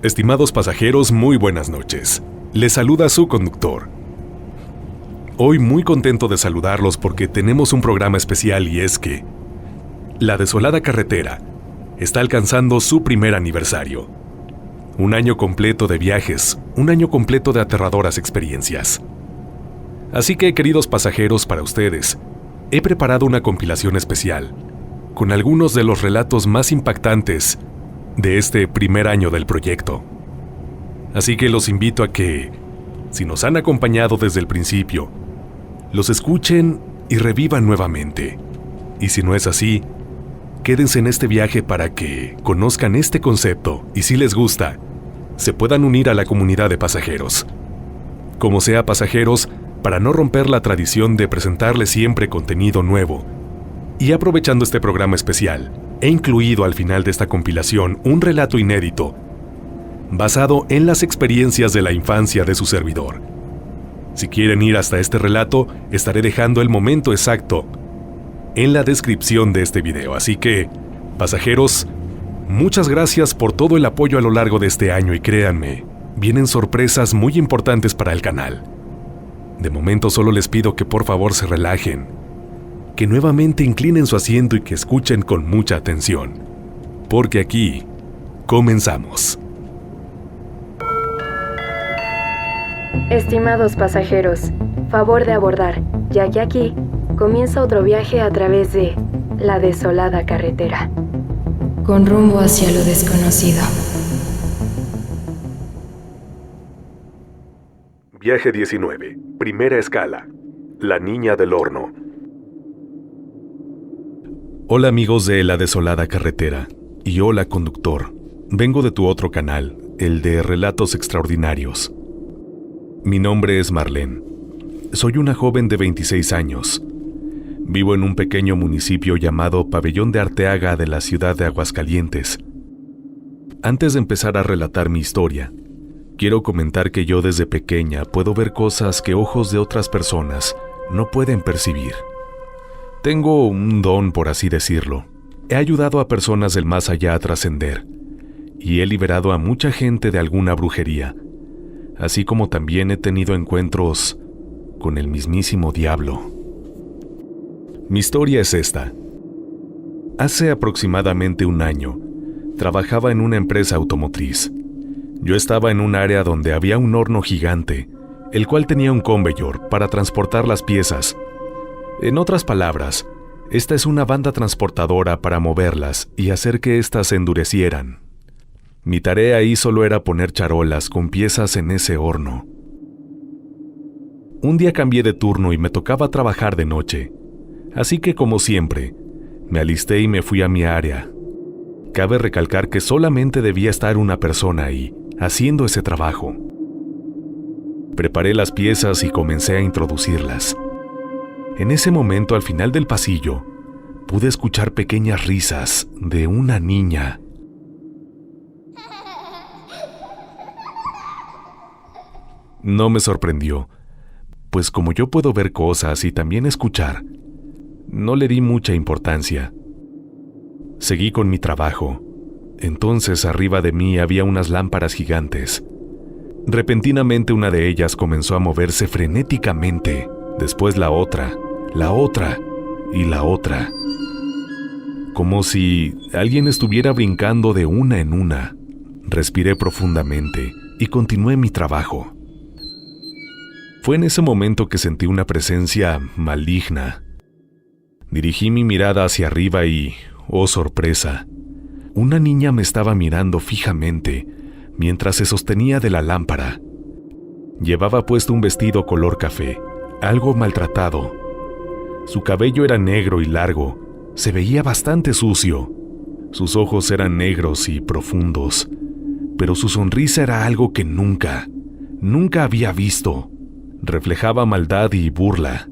Estimados pasajeros, muy buenas noches. Les saluda su conductor. Hoy muy contento de saludarlos porque tenemos un programa especial y es que La Desolada Carretera está alcanzando su primer aniversario. Un año completo de viajes, un año completo de aterradoras experiencias. Así que, queridos pasajeros, para ustedes, he preparado una compilación especial con algunos de los relatos más impactantes de este primer año del proyecto. Así que los invito a que, si nos han acompañado desde el principio, los escuchen y revivan nuevamente. Y si no es así, quédense en este viaje para que conozcan este concepto y si les gusta, se puedan unir a la comunidad de pasajeros. Como sea, pasajeros, para no romper la tradición de presentarles siempre contenido nuevo, y aprovechando este programa especial, he incluido al final de esta compilación un relato inédito basado en las experiencias de la infancia de su servidor. Si quieren ir hasta este relato, estaré dejando el momento exacto en la descripción de este video. Así que, pasajeros, muchas gracias por todo el apoyo a lo largo de este año y créanme, vienen sorpresas muy importantes para el canal. De momento solo les pido que por favor se relajen, que nuevamente inclinen su asiento y que escuchen con mucha atención, porque aquí comenzamos. Estimados pasajeros, favor de abordar, ya que aquí comienza otro viaje a través de La Desolada Carretera, con rumbo hacia lo desconocido. Viaje 19, primera escala, La Niña del Horno. Hola amigos de La Desolada Carretera, y hola conductor. Vengo de tu otro canal, el de Relatos Extraordinarios. Mi nombre es Marlene. Soy una joven de 26 años. Vivo en un pequeño municipio llamado Pabellón de Arteaga de la ciudad de Aguascalientes. Antes de empezar a relatar mi historia, quiero comentar que yo desde pequeña puedo ver cosas que ojos de otras personas no pueden percibir. Tengo un don, por así decirlo. He ayudado a personas del más allá a trascender, y he liberado a mucha gente de alguna brujería, así como también he tenido encuentros con el mismísimo diablo. Mi historia es esta. Hace aproximadamente un año, trabajaba en una empresa automotriz. Yo estaba en un área donde había un horno gigante, el cual tenía un conveyor para transportar las piezas. En otras palabras, esta es una banda transportadora para moverlas y hacer que éstas se endurecieran. Mi tarea ahí solo era poner charolas con piezas en ese horno. Un día cambié de turno y me tocaba trabajar de noche, así que como siempre, me alisté y me fui a mi área. Cabe recalcar que solamente debía estar una persona ahí, haciendo ese trabajo. Preparé las piezas y comencé a introducirlas. En ese momento, al final del pasillo, pude escuchar pequeñas risas de una niña. No me sorprendió, pues como yo puedo ver cosas y también escuchar, no le di mucha importancia. Seguí con mi trabajo. Entonces, arriba de mí había unas lámparas gigantes. Repentinamente una de ellas comenzó a moverse frenéticamente, después la otra y la otra. Como si alguien estuviera brincando de una en una. Respiré profundamente y continué mi trabajo. Fue en ese momento que sentí una presencia maligna. Dirigí mi mirada hacia arriba y, oh sorpresa, una niña me estaba mirando fijamente mientras se sostenía de la lámpara. Llevaba puesto un vestido color café, algo maltratado. Su cabello era negro y largo, se veía bastante sucio. Sus ojos eran negros y profundos, pero su sonrisa era algo que nunca había visto. Reflejaba maldad y burla.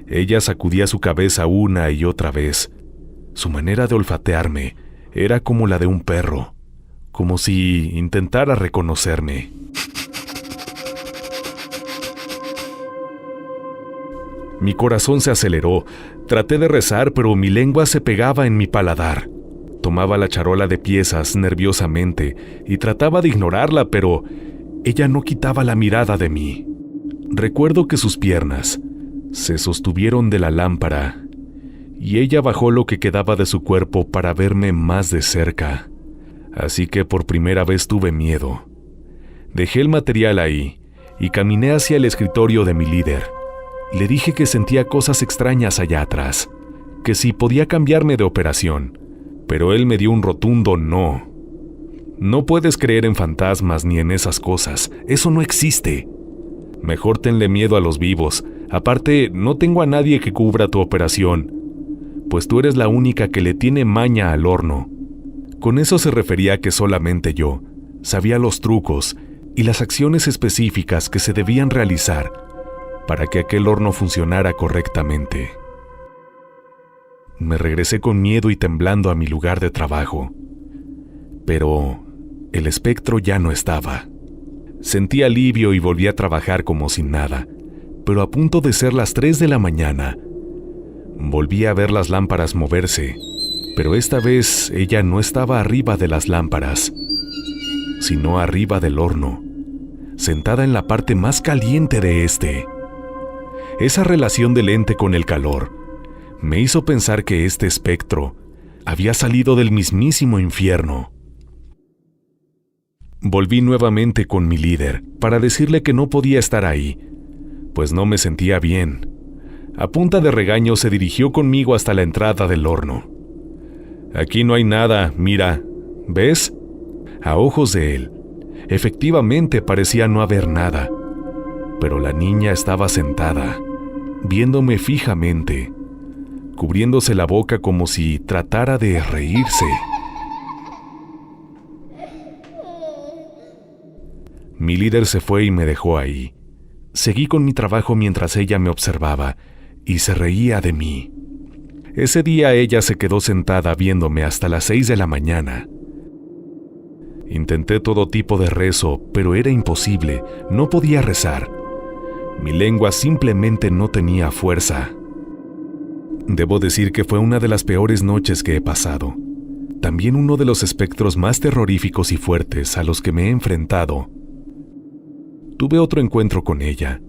Ella sacudía su cabeza una y otra vez. Su manera de olfatearme era como la de un perro, como si intentara reconocerme. Mi corazón se aceleró. Traté de rezar, pero mi lengua se pegaba en mi paladar. Tomaba la charola de piezas nerviosamente y trataba de ignorarla, pero ella no quitaba la mirada de mí. Recuerdo que sus piernas se sostuvieron de la lámpara y ella bajó lo que quedaba de su cuerpo para verme más de cerca. Así que por primera vez tuve miedo. Dejé el material ahí y caminé hacia el escritorio de mi líder. Le dije que sentía cosas extrañas allá atrás, que si podía cambiarme de operación, pero él me dio un rotundo no. No puedes creer en fantasmas ni en esas cosas, eso no existe. Mejor tenle miedo a los vivos, aparte no tengo a nadie que cubra tu operación, pues tú eres la única que le tiene maña al horno. Con eso se refería a que solamente yo sabía los trucos y las acciones específicas que se debían realizar para que aquel horno funcionara correctamente. Me regresé con miedo y temblando a mi lugar de trabajo, pero el espectro ya no estaba. Sentí alivio y volví a trabajar como sin nada, pero a punto de ser las 3 de la mañana, volví a ver las lámparas moverse, pero esta vez ella no estaba arriba de las lámparas, sino arriba del horno, sentada en la parte más caliente de este. Esa relación del ente con el calor me hizo pensar que este espectro había salido del mismísimo infierno. Volví nuevamente con mi líder para decirle que no podía estar ahí, pues no me sentía bien. A punta de regaño se dirigió conmigo hasta la entrada del horno. Aquí no hay nada, mira, ¿ves? A ojos de él, efectivamente parecía no haber nada, pero la niña estaba sentada, viéndome fijamente, cubriéndose la boca como si tratara de reírse. Mi líder se fue y me dejó ahí. Seguí con mi trabajo mientras ella me observaba y se reía de mí. Ese día ella se quedó sentada viéndome hasta las 6 de la mañana. Intenté todo tipo de rezo, pero era imposible, no podía rezar. Mi lengua simplemente no tenía fuerza. Debo decir que fue una de las peores noches que he pasado. También uno de los espectros más terroríficos y fuertes a los que me he enfrentado. Tuve otro encuentro con ella,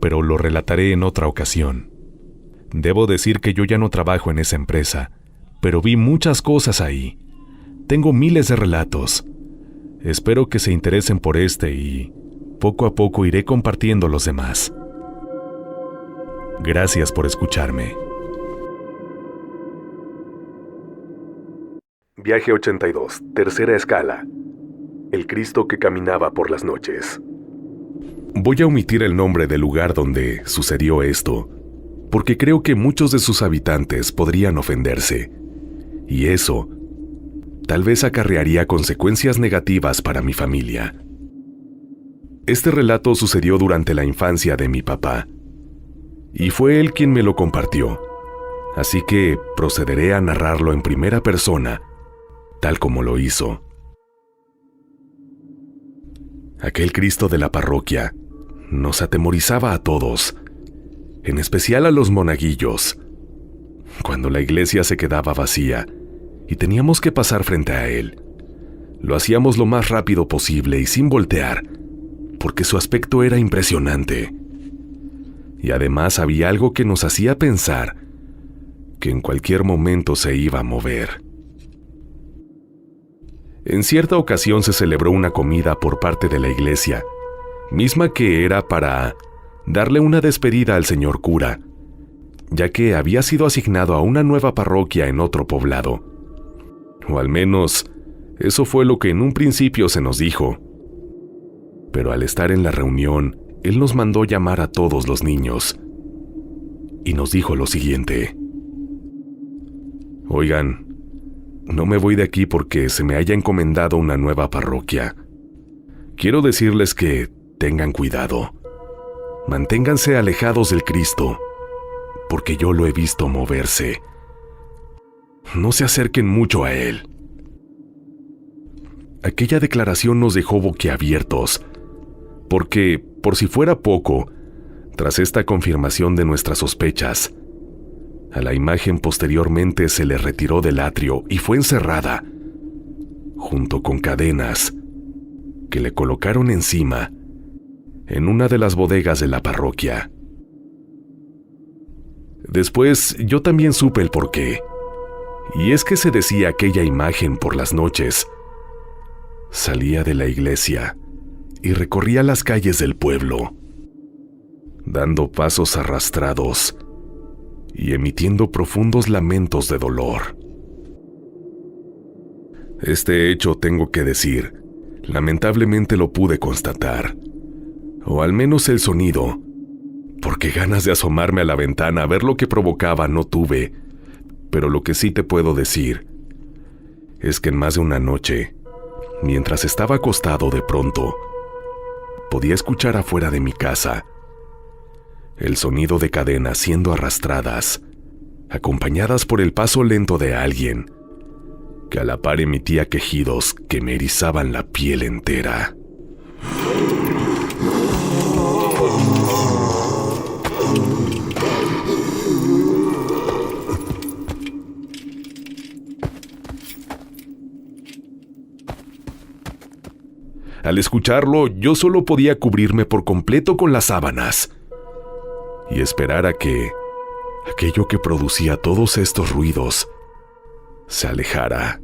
pero lo relataré en otra ocasión. Debo decir que yo ya no trabajo en esa empresa, pero vi muchas cosas ahí. Tengo miles de relatos. Espero que se interesen por este y poco a poco iré compartiendo los demás. Gracias por escucharme. Viaje 82, tercera escala. El Cristo que caminaba por las noches. Voy a omitir el nombre del lugar donde sucedió esto, porque creo que muchos de sus habitantes podrían ofenderse, y eso tal vez acarrearía consecuencias negativas para mi familia. Este relato sucedió durante la infancia de mi papá, y fue él quien me lo compartió, así que procederé a narrarlo en primera persona, tal como lo hizo. Aquel Cristo de la parroquia nos atemorizaba a todos, en especial a los monaguillos, cuando la iglesia se quedaba vacía y teníamos que pasar frente a él. Lo hacíamos lo más rápido posible y sin voltear, porque su aspecto era impresionante. Y además había algo que nos hacía pensar que en cualquier momento se iba a mover. En cierta ocasión se celebró una comida por parte de la iglesia, misma que era para darle una despedida al señor cura, ya que había sido asignado a una nueva parroquia en otro poblado. O al menos, eso fue lo que en un principio se nos dijo. Pero al estar en la reunión, él nos mandó llamar a todos los niños y nos dijo lo siguiente: Oigan, no me voy de aquí porque se me haya encomendado una nueva parroquia. Quiero decirles que tengan cuidado. Manténganse alejados del Cristo, porque yo lo he visto moverse. No se acerquen mucho a él. Aquella declaración nos dejó boquiabiertos, porque, por si fuera poco, tras esta confirmación de nuestras sospechas, A la imagen posteriormente se le retiró del atrio y fue encerrada, junto con cadenas que le colocaron encima en una de las bodegas de la parroquia. Después yo también supe el porqué, y es que se decía aquella imagen por las noches salía de la iglesia y recorría las calles del pueblo, dando pasos arrastrados y emitiendo profundos lamentos de dolor. Este hecho, tengo que decir, lamentablemente lo pude constatar, o al menos el sonido, porque ganas de asomarme a la ventana a ver lo que provocaba no tuve, pero lo que sí te puedo decir es que en más de una noche, mientras estaba acostado, de pronto podía escuchar afuera de mi casa el sonido de cadenas siendo arrastradas, acompañadas por el paso lento de alguien que a la par emitía quejidos que me erizaban la piel entera. Al escucharlo, yo solo podía cubrirme por completo con las sábanas y esperar a que aquello que producía todos estos ruidos se alejara.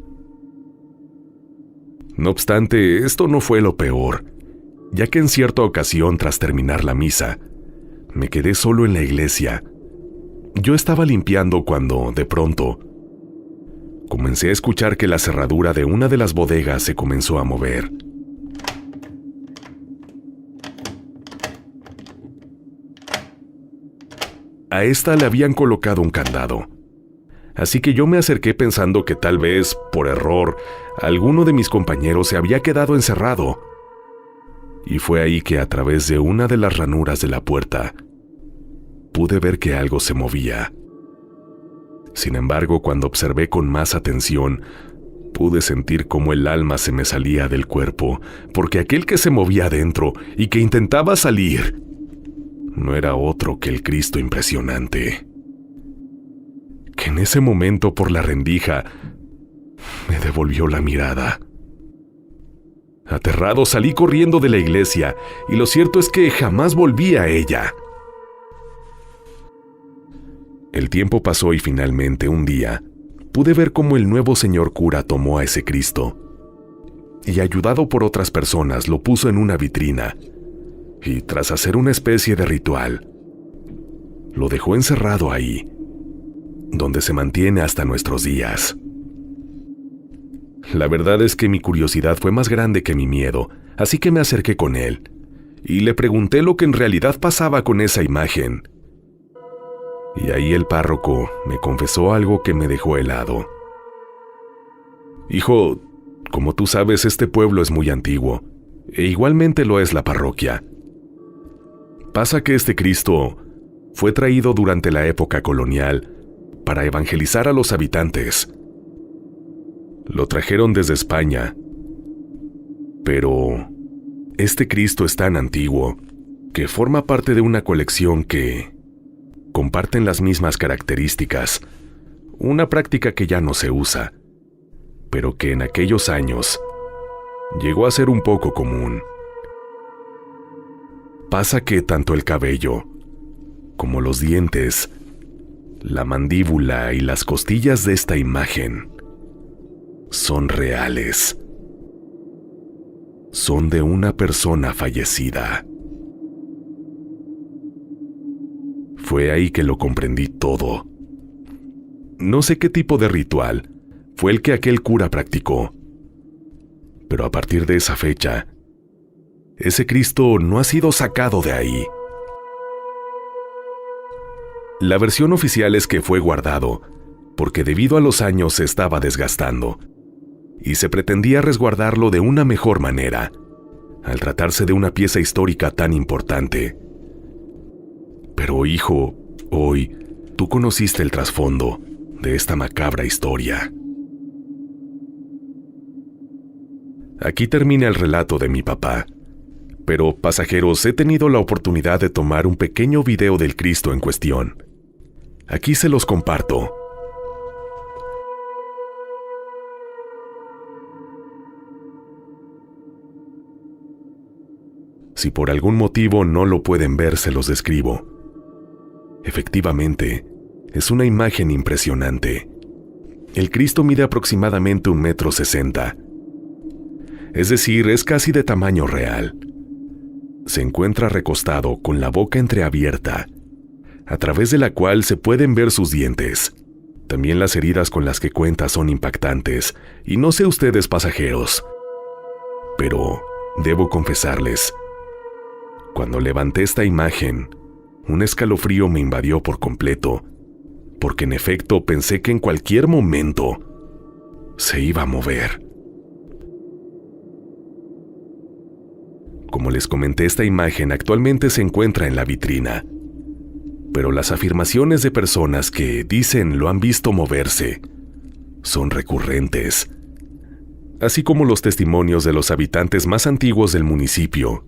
No obstante, esto no fue lo peor, ya que en cierta ocasión, tras terminar la misa, me quedé solo en la iglesia. Yo estaba limpiando cuando, de pronto, comencé a escuchar que la cerradura de una de las bodegas se comenzó a mover. A esta le habían colocado un candado, así que yo me acerqué pensando que tal vez, por error, alguno de mis compañeros se había quedado encerrado. Y fue ahí que, a través de una de las ranuras de la puerta, pude ver que algo se movía. Sin embargo, cuando observé con más atención, pude sentir cómo el alma se me salía del cuerpo, porque aquel que se movía adentro y que intentaba salir no era otro que el Cristo impresionante, que en ese momento, por la rendija, me devolvió la mirada. Aterrado, salí corriendo de la iglesia, y lo cierto es que jamás volví a ella. El tiempo pasó y finalmente, un día, pude ver cómo el nuevo señor cura tomó a ese Cristo y, ayudado por otras personas, lo puso en una vitrina y, tras hacer una especie de ritual, lo dejó encerrado ahí, donde se mantiene hasta nuestros días. La verdad es que mi curiosidad fue más grande que mi miedo, así que me acerqué con él y le pregunté lo que en realidad pasaba con esa imagen. Y ahí el párroco me confesó algo que me dejó helado. Hijo, como tú sabes, este pueblo es muy antiguo, e igualmente lo es la parroquia. Pasa que este Cristo fue traído durante la época colonial para evangelizar a los habitantes. Lo trajeron desde España, pero este Cristo es tan antiguo que forma parte de una colección que comparten las mismas características, una práctica que ya no se usa, pero que en aquellos años llegó a ser un poco común. Pasa que tanto el cabello como los dientes, la mandíbula y las costillas de esta imagen son reales. Son de una persona fallecida. Fue ahí que lo comprendí todo. No sé qué tipo de ritual fue el que aquel cura practicó, pero a partir de esa fecha, ese Cristo no ha sido sacado de ahí. La versión oficial es que fue guardado porque debido a los años se estaba desgastando y se pretendía resguardarlo de una mejor manera, al tratarse de una pieza histórica tan importante. Pero hijo, hoy tú conociste el trasfondo de esta macabra historia. Aquí termina el relato de mi papá, pero pasajeros, he tenido la oportunidad de tomar un pequeño video del Cristo en cuestión. Aquí se los comparto. Si por algún motivo no lo pueden ver, se los describo. Efectivamente, es una imagen impresionante. El Cristo mide aproximadamente 1,60 m. Es decir, es casi de tamaño real. Se encuentra recostado con la boca entreabierta, a través de la cual se pueden ver sus dientes. También las heridas con las que cuenta son impactantes, y no sé ustedes, pasajeros, pero debo confesarles, cuando levanté esta imagen, un escalofrío me invadió por completo, porque en efecto pensé que en cualquier momento se iba a mover. Como les comenté, esta imagen actualmente se encuentra en la vitrina, pero las afirmaciones de personas que dicen lo han visto moverse son recurrentes, así como los testimonios de los habitantes más antiguos del municipio,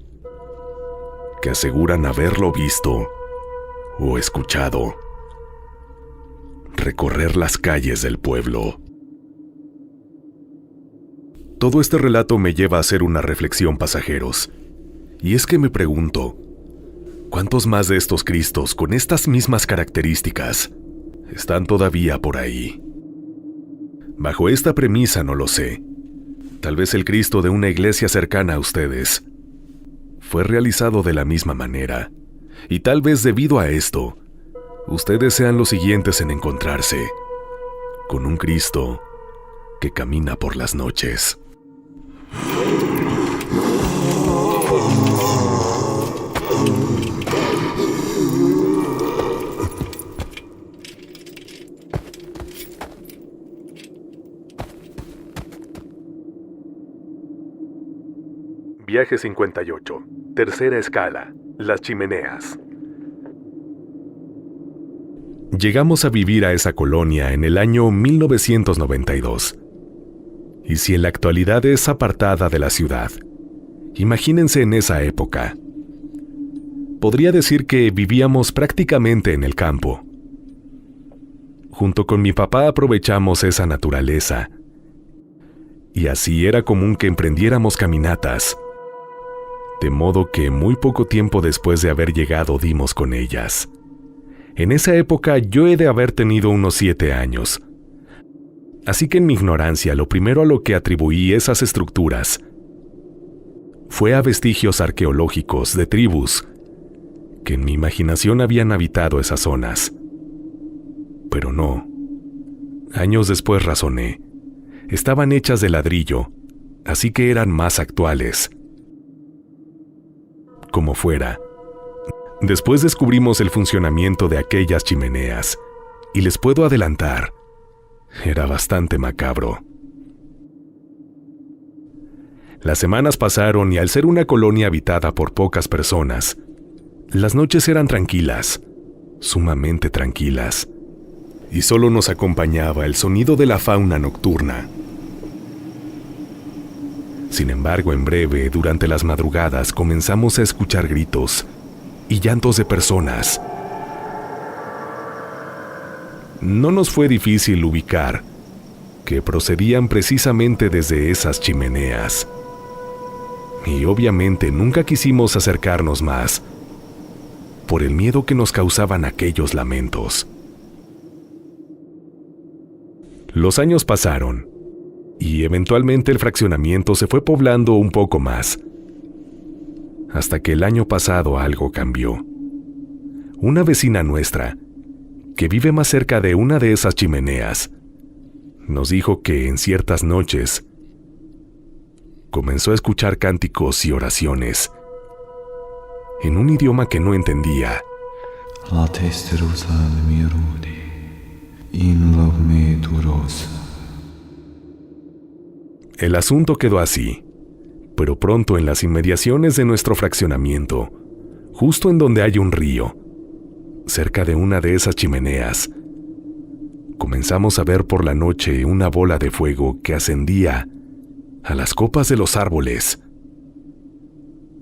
que aseguran haberlo visto o escuchado recorrer las calles del pueblo. Todo este relato me lleva a hacer una reflexión, pasajeros, y es que me pregunto, ¿cuántos más de estos Cristos con estas mismas características están todavía por ahí? Bajo esta premisa no lo sé. Tal vez el Cristo de una iglesia cercana a ustedes fue realizado de la misma manera, y tal vez debido a esto, ustedes sean los siguientes en encontrarse con un Cristo que camina por las noches. Viaje 58. Tercera escala. Las chimeneas. Llegamos a vivir a esa colonia en el año 1992. Y si en la actualidad es apartada de la ciudad, imagínense en esa época. Podría decir que vivíamos prácticamente en el campo. Junto con mi papá aprovechamos esa naturaleza. Y así era común que emprendiéramos caminatas. De modo que muy poco tiempo después de haber llegado dimos con ellas. En esa época yo he de haber tenido unos 7 años. Así que en mi ignorancia lo primero a lo que atribuí esas estructuras fue a vestigios arqueológicos de tribus que en mi imaginación habían habitado esas zonas. Pero no. Años después razoné. Estaban hechas de ladrillo, así que eran más actuales. Como fuera, después descubrimos el funcionamiento de aquellas chimeneas, y les puedo adelantar, era bastante macabro. Las semanas pasaron y al ser una colonia habitada por pocas personas, las noches eran tranquilas, sumamente tranquilas, y solo nos acompañaba el sonido de la fauna nocturna. Sin embargo, en breve, durante las madrugadas, comenzamos a escuchar gritos y llantos de personas. No nos fue difícil ubicar que procedían precisamente desde esas chimeneas. Y obviamente nunca quisimos acercarnos más, por el miedo que nos causaban aquellos lamentos. Los años pasaron, y eventualmente el fraccionamiento se fue poblando un poco más, hasta que el año pasado algo cambió. Una vecina nuestra, que vive más cerca de una de esas chimeneas, nos dijo que en ciertas noches comenzó a escuchar cánticos y oraciones en un idioma que no entendía. El asunto quedó así, pero pronto en las inmediaciones de nuestro fraccionamiento, justo en donde hay un río, cerca de una de esas chimeneas, comenzamos a ver por la noche una bola de fuego que ascendía a las copas de los árboles,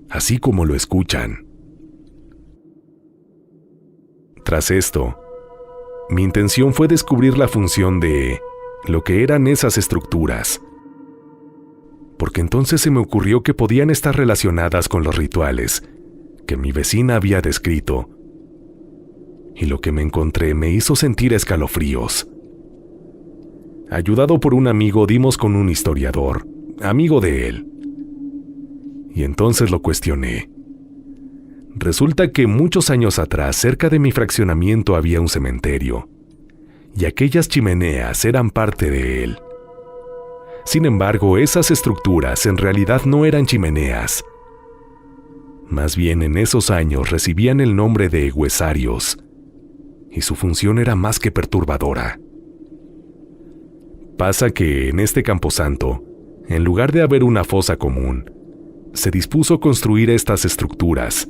así como lo escuchan. Tras esto, Mi intención fue descubrir la función de lo que eran esas estructuras, porque entonces se me ocurrió que podían estar relacionadas con los rituales que mi vecina había descrito, y lo que me encontré me hizo sentir escalofríos. Ayudado por un amigo, dimos con un historiador, amigo de él, y entonces lo cuestioné. Resulta que muchos años atrás, cerca de mi fraccionamiento había un cementerio, y aquellas chimeneas eran parte de él. Sin embargo, esas estructuras en realidad no eran chimeneas. Más bien, en esos años recibían el nombre de huesarios, y su función era más que perturbadora. Pasa que en este camposanto, en lugar de haber una fosa común, se dispuso construir estas estructuras,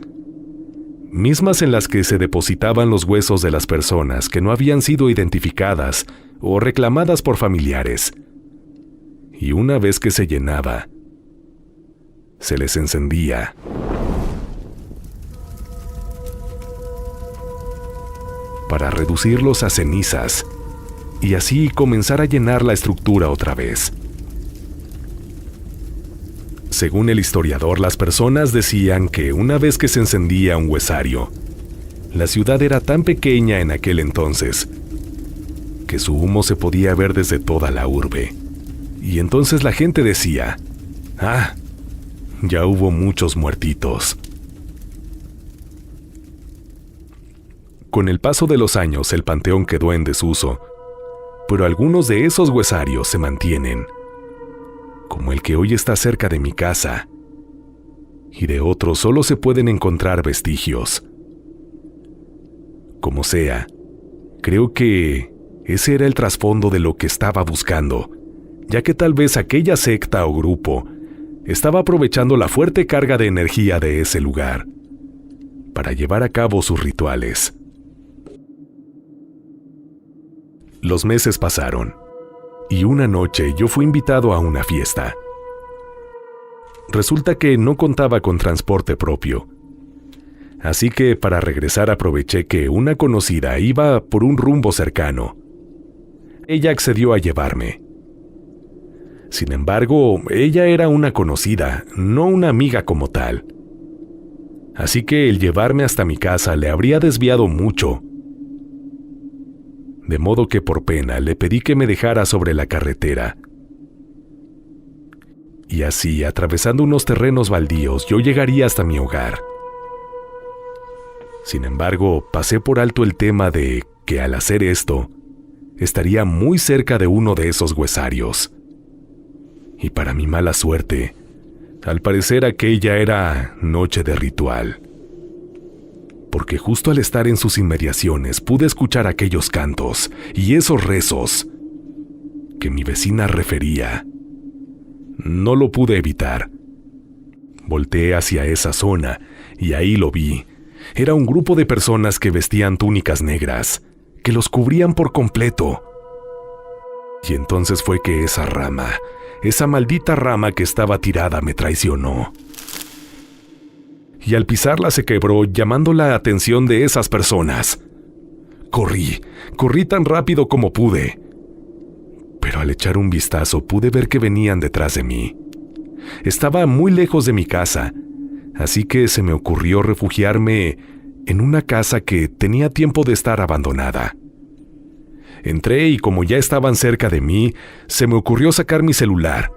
mismas en las que se depositaban los huesos de las personas que no habían sido identificadas o reclamadas por familiares. Y una vez que se llenaba, se les encendía. Para reducirlos a cenizas y así comenzar a llenar la estructura otra vez. Según el historiador, las personas decían que una vez que se encendía un huesario, la ciudad era tan pequeña en aquel entonces que su humo se podía ver desde toda la urbe. Y entonces la gente decía, «Ah, ya hubo muchos muertitos». Con el paso de los años, el panteón quedó en desuso, pero algunos de esos huesarios se mantienen, como el que hoy está cerca de mi casa, y de otros solo se pueden encontrar vestigios. Como sea, creo que ese era el trasfondo de lo que estaba buscando, ya que tal vez aquella secta o grupo estaba aprovechando la fuerte carga de energía de ese lugar para llevar a cabo sus rituales. Los meses pasaron, y una noche yo fui invitado a una fiesta. Resulta que no contaba con transporte propio, así que para regresar aproveché que una conocida iba por un rumbo cercano. Ella accedió a llevarme. Sin embargo, ella era una conocida, no una amiga como tal. Así que el llevarme hasta mi casa le habría desviado mucho. De modo que por pena le pedí que me dejara sobre la carretera. Y así, atravesando unos terrenos baldíos, yo llegaría hasta mi hogar. Sin embargo, pasé por alto el tema de que al hacer esto, estaría muy cerca de uno de esos huesarios. Y para mi mala suerte, al parecer aquella era noche de ritual. Porque justo al estar en sus inmediaciones pude escuchar aquellos cantos y esos rezos que mi vecina refería. No lo pude evitar. Volteé hacia esa zona y ahí lo vi. Era un grupo de personas que vestían túnicas negras, que los cubrían por completo. Y entonces fue que esa maldita rama que estaba tirada me traicionó. Y al pisarla se quebró, llamando la atención de esas personas. Corrí tan rápido como pude. Pero al echar un vistazo pude ver que venían detrás de mí. Estaba muy lejos de mi casa, así que se me ocurrió refugiarme en una casa que tenía tiempo de estar abandonada. Entré y como ya estaban cerca de mí, se me ocurrió sacar mi celular.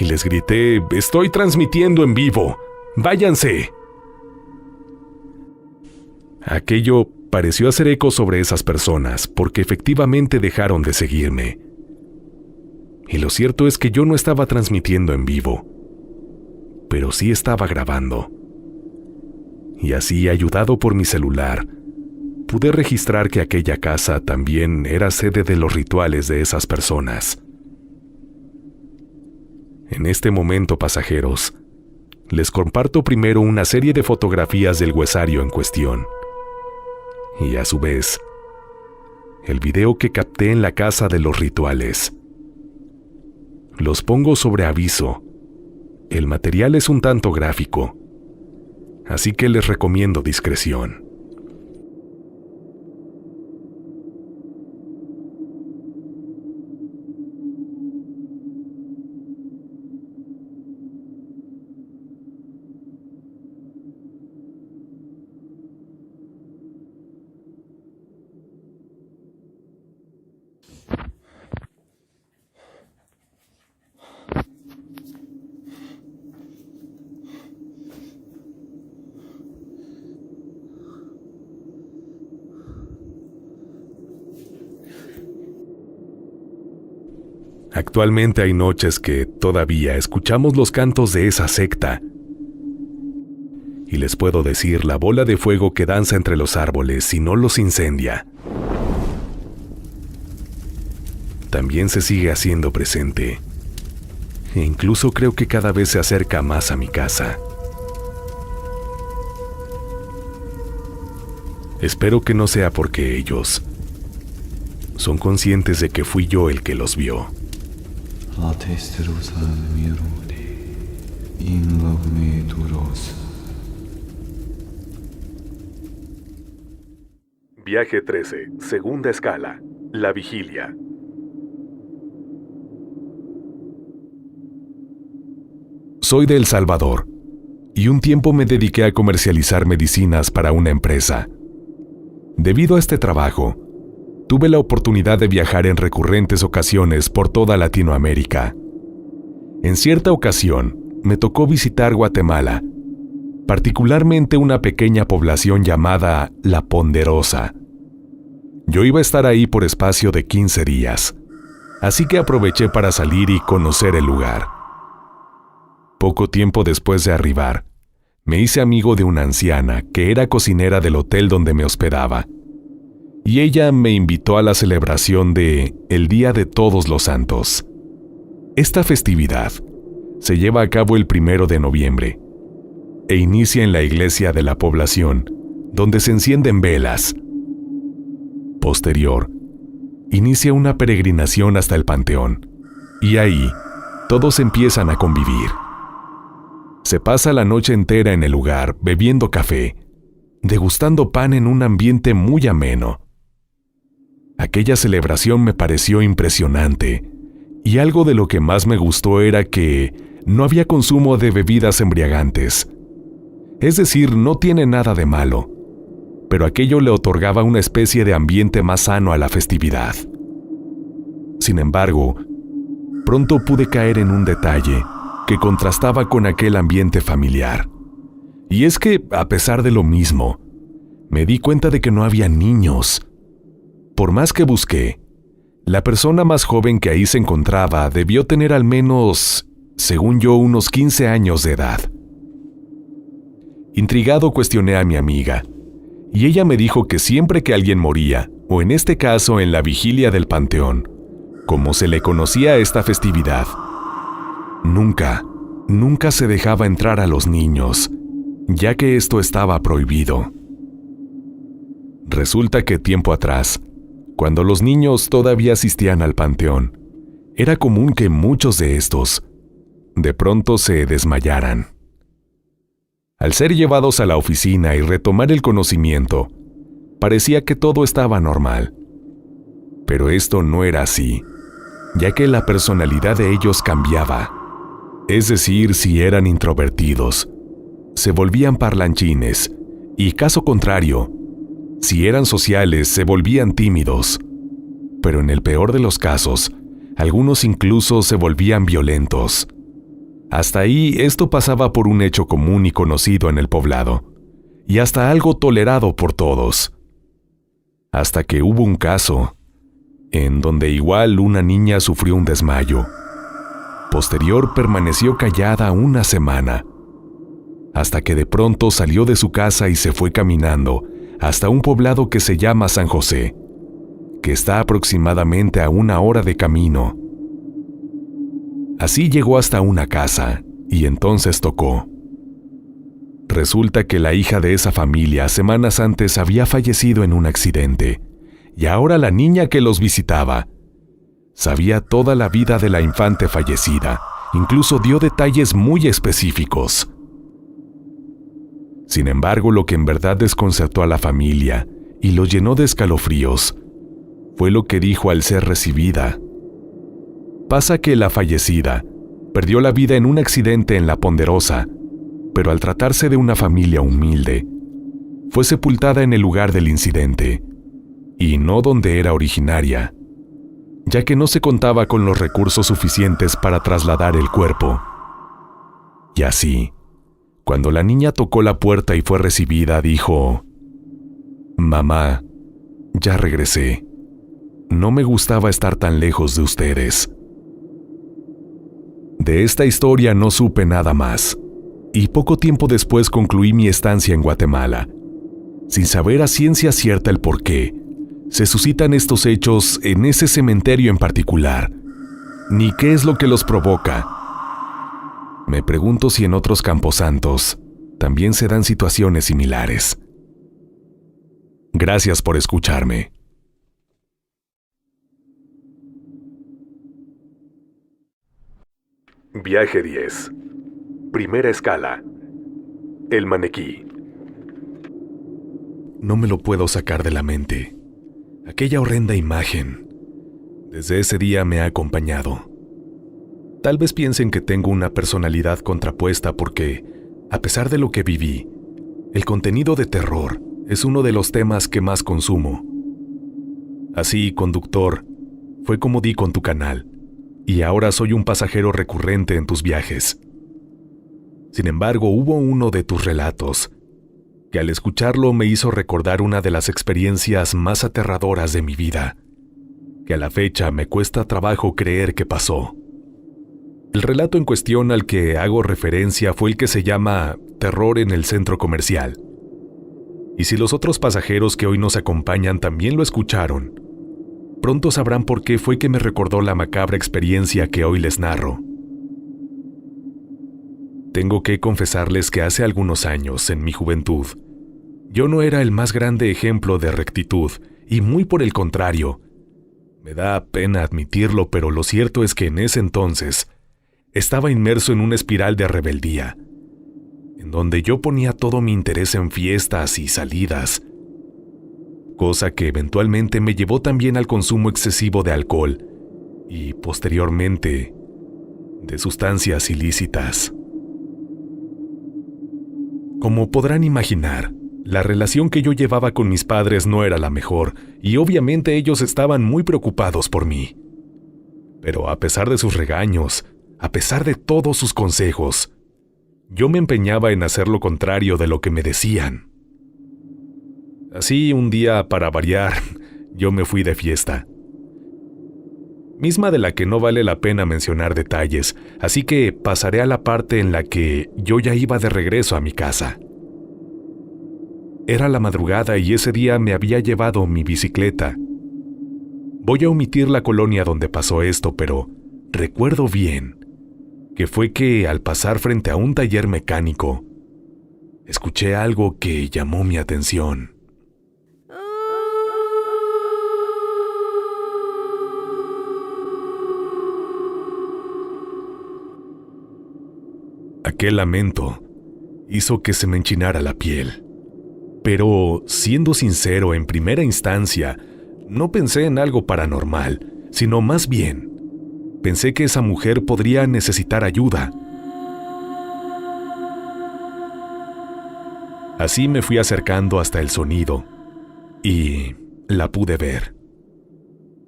Y les grité, «Estoy transmitiendo en vivo. ¡Váyanse!». Aquello pareció hacer eco sobre esas personas, porque efectivamente dejaron de seguirme. Y lo cierto es que yo no estaba transmitiendo en vivo, pero sí estaba grabando. Y así, ayudado por mi celular, pude registrar que aquella casa también era sede de los rituales de esas personas. En este momento, pasajeros, les comparto primero una serie de fotografías del huesario en cuestión. Y a su vez, el video que capté en la casa de los rituales. Los pongo sobre aviso. El material es un tanto gráfico, así que les recomiendo discreción. Actualmente hay noches que todavía escuchamos los cantos de esa secta. Y les puedo decir, la bola de fuego que danza entre los árboles y no los incendia, también se sigue haciendo presente. E incluso creo que cada vez se acerca más a mi casa. Espero que no sea porque ellos son conscientes de que fui yo el que los vio. Viaje 13, segunda escala, la vigilia. Soy de El Salvador, y un tiempo me dediqué a comercializar medicinas para una empresa. Debido a este trabajo, tuve la oportunidad de viajar en recurrentes ocasiones por toda Latinoamérica. En cierta ocasión, me tocó visitar Guatemala, particularmente una pequeña población llamada La Ponderosa. Yo iba a estar ahí por espacio de 15 días, así que aproveché para salir y conocer el lugar. Poco tiempo después de arribar, me hice amigo de una anciana que era cocinera del hotel donde me hospedaba, y ella me invitó a la celebración de el Día de Todos los Santos. Esta festividad se lleva a cabo el 1 de noviembre e inicia en la iglesia de la población, donde se encienden velas. Posterior, inicia una peregrinación hasta el panteón, y ahí todos empiezan a convivir. Se pasa la noche entera en el lugar bebiendo café, degustando pan en un ambiente muy ameno. Aquella celebración me pareció impresionante, y algo de lo que más me gustó era que no había consumo de bebidas embriagantes. Es decir, no tiene nada de malo, pero aquello le otorgaba una especie de ambiente más sano a la festividad. Sin embargo, pronto pude caer en un detalle que contrastaba con aquel ambiente familiar. Y es que, a pesar de lo mismo, me di cuenta de que no había niños. Por más que busqué, la persona más joven que ahí se encontraba debió tener al menos, según yo, unos 15 años de edad. Intrigado cuestioné a mi amiga, y ella me dijo que siempre que alguien moría, o en este caso en la vigilia del panteón, como se le conocía a esta festividad, nunca se dejaba entrar a los niños, ya que esto estaba prohibido. Resulta que tiempo atrás, cuando los niños todavía asistían al panteón, era común que muchos de estos, de pronto se desmayaran. Al ser llevados a la oficina y retomar el conocimiento, parecía que todo estaba normal. Pero esto no era así, ya que la personalidad de ellos cambiaba. Es decir, si eran introvertidos, se volvían parlanchines, y caso contrario, si eran sociales, se volvían tímidos. Pero en el peor de los casos, algunos incluso se volvían violentos. Hasta ahí esto pasaba por un hecho común y conocido en el poblado, y hasta algo tolerado por todos. Hasta que hubo un caso, en donde igual una niña sufrió un desmayo. Posterior permaneció callada una semana, hasta que de pronto salió de su casa y se fue caminando hasta un poblado que se llama San José, que está aproximadamente a 1 hora de camino. Así llegó hasta una casa, y entonces tocó. Resulta que la hija de esa familia semanas antes había fallecido en un accidente, y ahora la niña que los visitaba sabía toda la vida de la infante fallecida, incluso dio detalles muy específicos. Sin embargo, lo que en verdad desconcertó a la familia y lo llenó de escalofríos fue lo que dijo al ser recibida. Pasa que la fallecida perdió la vida en un accidente en La Ponderosa, pero al tratarse de una familia humilde, fue sepultada en el lugar del incidente, y no donde era originaria, ya que no se contaba con los recursos suficientes para trasladar el cuerpo. Y así, cuando la niña tocó la puerta y fue recibida, dijo: «Mamá, ya regresé. No me gustaba estar tan lejos de ustedes». De esta historia no supe nada más, y poco tiempo después concluí mi estancia en Guatemala, sin saber a ciencia cierta el por qué se suscitan estos hechos en ese cementerio en particular, ni qué es lo que los provoca. Me pregunto si en otros camposantos también se dan situaciones similares. Gracias por escucharme. Viaje 10. Primera escala. El maniquí. No me lo puedo sacar de la mente. Aquella horrenda imagen, desde ese día me ha acompañado. Tal vez piensen que tengo una personalidad contrapuesta porque, a pesar de lo que viví, el contenido de terror es uno de los temas que más consumo. Así, conductor, fue como di con tu canal, y ahora soy un pasajero recurrente en tus viajes. Sin embargo, hubo uno de tus relatos que al escucharlo me hizo recordar una de las experiencias más aterradoras de mi vida, que a la fecha me cuesta trabajo creer que pasó. El relato en cuestión al que hago referencia fue el que se llama Terror en el Centro Comercial. Y si los otros pasajeros que hoy nos acompañan también lo escucharon, pronto sabrán por qué fue que me recordó la macabra experiencia que hoy les narro. Tengo que confesarles que hace algunos años, en mi juventud, yo no era el más grande ejemplo de rectitud, y muy por el contrario. Me da pena admitirlo, pero lo cierto es que en ese entonces estaba inmerso en una espiral de rebeldía, en donde yo ponía todo mi interés en fiestas y salidas, cosa que eventualmente me llevó también al consumo excesivo de alcohol y, posteriormente, de sustancias ilícitas. Como podrán imaginar, la relación que yo llevaba con mis padres no era la mejor, y obviamente ellos estaban muy preocupados por mí. Pero a pesar de sus regaños, a pesar de todos sus consejos, yo me empeñaba en hacer lo contrario de lo que me decían. Así, un día, para variar, yo me fui de fiesta. Misma de la que no vale la pena mencionar detalles, así que pasaré a la parte en la que yo ya iba de regreso a mi casa. Era la madrugada y ese día me había llevado mi bicicleta. Voy a omitir la colonia donde pasó esto, pero recuerdo bien que fue que al pasar frente a un taller mecánico, escuché algo que llamó mi atención. Aquel lamento hizo que se me enchinara la piel. Pero, siendo sincero, en primera instancia, no pensé en algo paranormal, sino más bien, pensé que esa mujer podría necesitar ayuda. Así me fui acercando hasta el sonido, y la pude ver.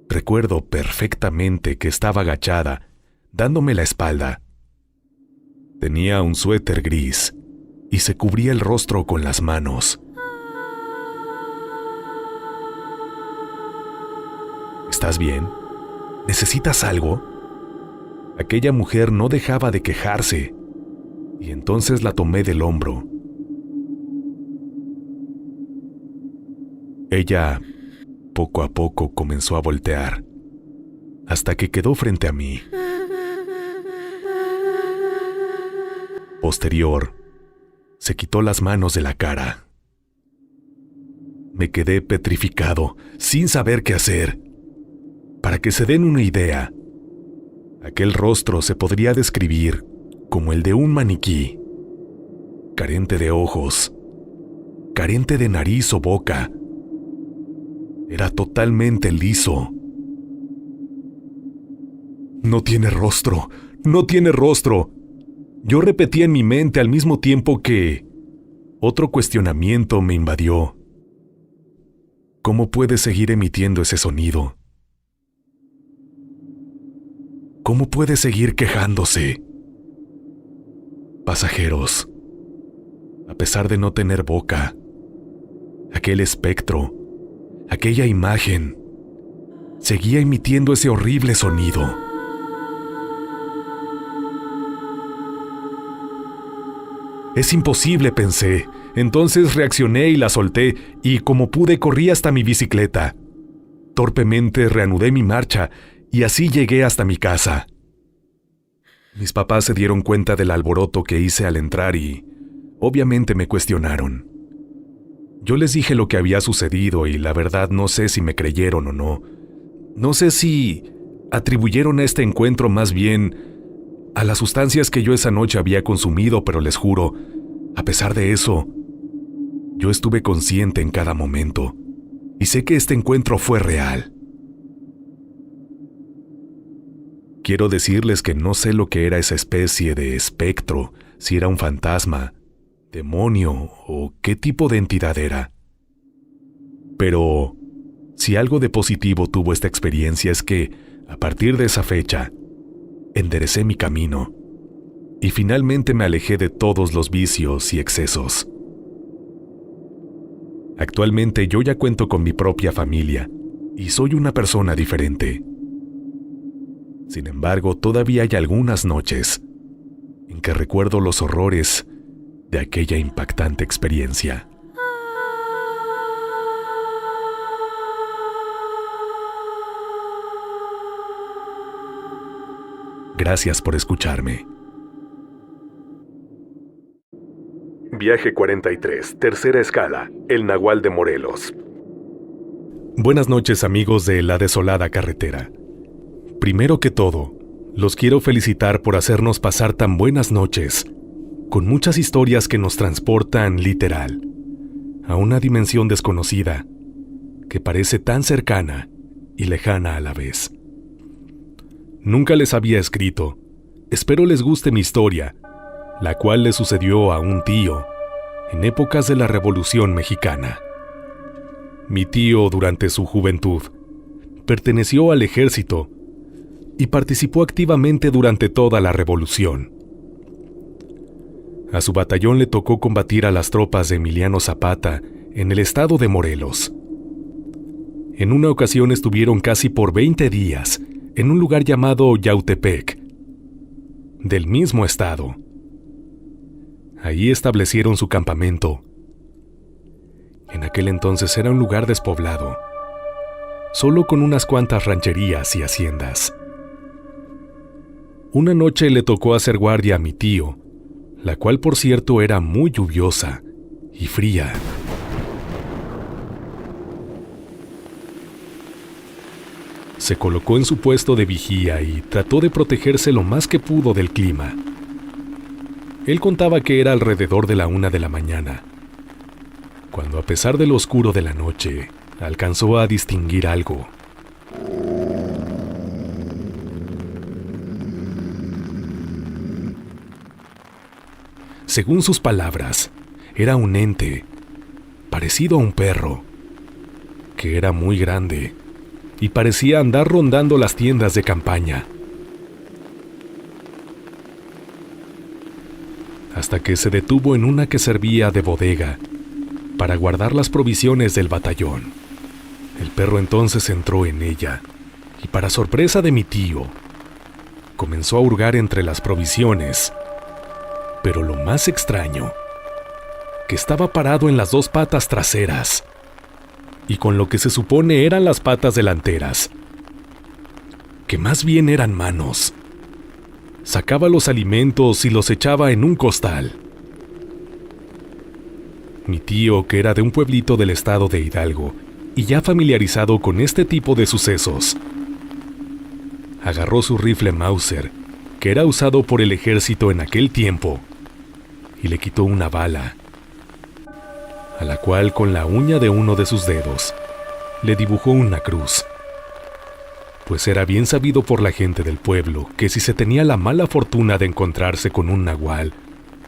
Recuerdo perfectamente que estaba agachada, dándome la espalda. Tenía un suéter gris y se cubría el rostro con las manos. ¿Estás bien? ¿Necesitas algo? Aquella mujer no dejaba de quejarse, y entonces la tomé del hombro. Ella, poco a poco, comenzó a voltear, hasta que quedó frente a mí. Posterior, se quitó las manos de la cara. Me quedé petrificado, sin saber qué hacer. Para que se den una idea, aquel rostro se podría describir como el de un maniquí, carente de ojos, carente de nariz o boca. Era totalmente liso. No tiene rostro, no tiene rostro. Yo repetía en mi mente al mismo tiempo que otro cuestionamiento me invadió. ¿Cómo puede seguir emitiendo ese sonido? ¿Cómo puede seguir quejándose? Pasajeros, a pesar de no tener boca, aquel espectro, aquella imagen, seguía emitiendo ese horrible sonido. Es imposible, pensé. Entonces reaccioné y la solté, y como pude corrí hasta mi bicicleta. Torpemente reanudé mi marcha, y así llegué hasta mi casa. Mis papás se dieron cuenta del alboroto que hice al entrar y, obviamente, me cuestionaron. Yo les dije lo que había sucedido y la verdad no sé si me creyeron o no. No sé si atribuyeron a este encuentro más bien a las sustancias que yo esa noche había consumido, pero les juro, a pesar de eso, yo estuve consciente en cada momento y sé que este encuentro fue real. Quiero decirles que no sé lo que era esa especie de espectro, si era un fantasma, demonio o qué tipo de entidad era. Pero si algo de positivo tuvo esta experiencia es que, a partir de esa fecha, enderecé mi camino y finalmente me alejé de todos los vicios y excesos. Actualmente yo ya cuento con mi propia familia y soy una persona diferente. Sin embargo, todavía hay algunas noches en que recuerdo los horrores de aquella impactante experiencia. Gracias por escucharme. Viaje 43, tercera escala, el Nahual de Morelos. Buenas noches, amigos de La Desolada Carretera. Primero que todo, los quiero felicitar por hacernos pasar tan buenas noches, con muchas historias que nos transportan, literal, a una dimensión desconocida, que parece tan cercana y lejana a la vez. Nunca les había escrito. Espero les guste mi historia, la cual le sucedió a un tío en épocas de la Revolución Mexicana. Mi tío, durante su juventud, perteneció al ejército y participó activamente durante toda la revolución. A su batallón le tocó combatir a las tropas de Emiliano Zapata en el estado de Morelos. En una ocasión estuvieron casi por 20 días en un lugar llamado Yautepec, del mismo estado. Ahí establecieron su campamento. En aquel entonces era un lugar despoblado, solo con unas cuantas rancherías y haciendas. Una noche le tocó hacer guardia a mi tío, la cual por cierto era muy lluviosa y fría. Se colocó en su puesto de vigía y trató de protegerse lo más que pudo del clima. Él contaba que era alrededor de la 1 de la mañana, cuando a pesar de lo oscuro de la noche, alcanzó a distinguir algo. Según sus palabras, era un ente, parecido a un perro, que era muy grande y parecía andar rondando las tiendas de campaña. Hasta que se detuvo en una que servía de bodega para guardar las provisiones del batallón. El perro entonces entró en ella y, para sorpresa de mi tío, comenzó a hurgar entre las provisiones. Pero lo más extraño, que estaba parado en las 2 patas traseras y con lo que se supone eran las patas delanteras, que más bien eran manos. Sacaba los alimentos y los echaba en un costal. Mi tío, que era de un pueblito del estado de Hidalgo y ya familiarizado con este tipo de sucesos, agarró su rifle Mauser, que era usado por el ejército en aquel tiempo, y le quitó una bala, a la cual con la uña de uno de sus dedos le dibujó una cruz. Pues era bien sabido por la gente del pueblo que si se tenía la mala fortuna de encontrarse con un nahual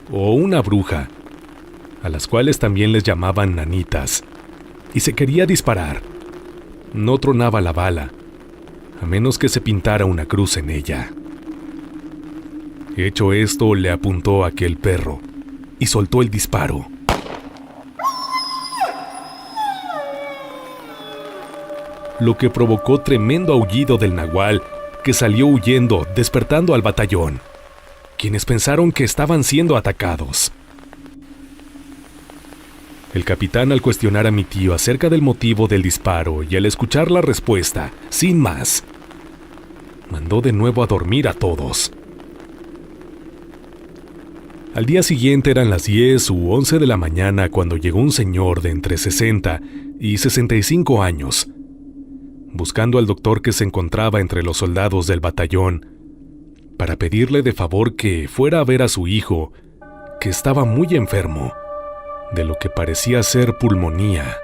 o una bruja, a las cuales también les llamaban nanitas, y se quería disparar, no tronaba la bala, a menos que se pintara una cruz en ella. Hecho esto, le apuntó a aquel perro y soltó el disparo. Lo que provocó tremendo aullido del nahual, que salió huyendo, despertando al batallón, quienes pensaron que estaban siendo atacados. El capitán, al cuestionar a mi tío acerca del motivo del disparo y al escuchar la respuesta, sin más, mandó de nuevo a dormir a todos. Al día siguiente eran las 10 u 11 de la mañana cuando llegó un señor de entre 60 y 65 años, buscando al doctor que se encontraba entre los soldados del batallón, para pedirle de favor que fuera a ver a su hijo, que estaba muy enfermo, de lo que parecía ser pulmonía.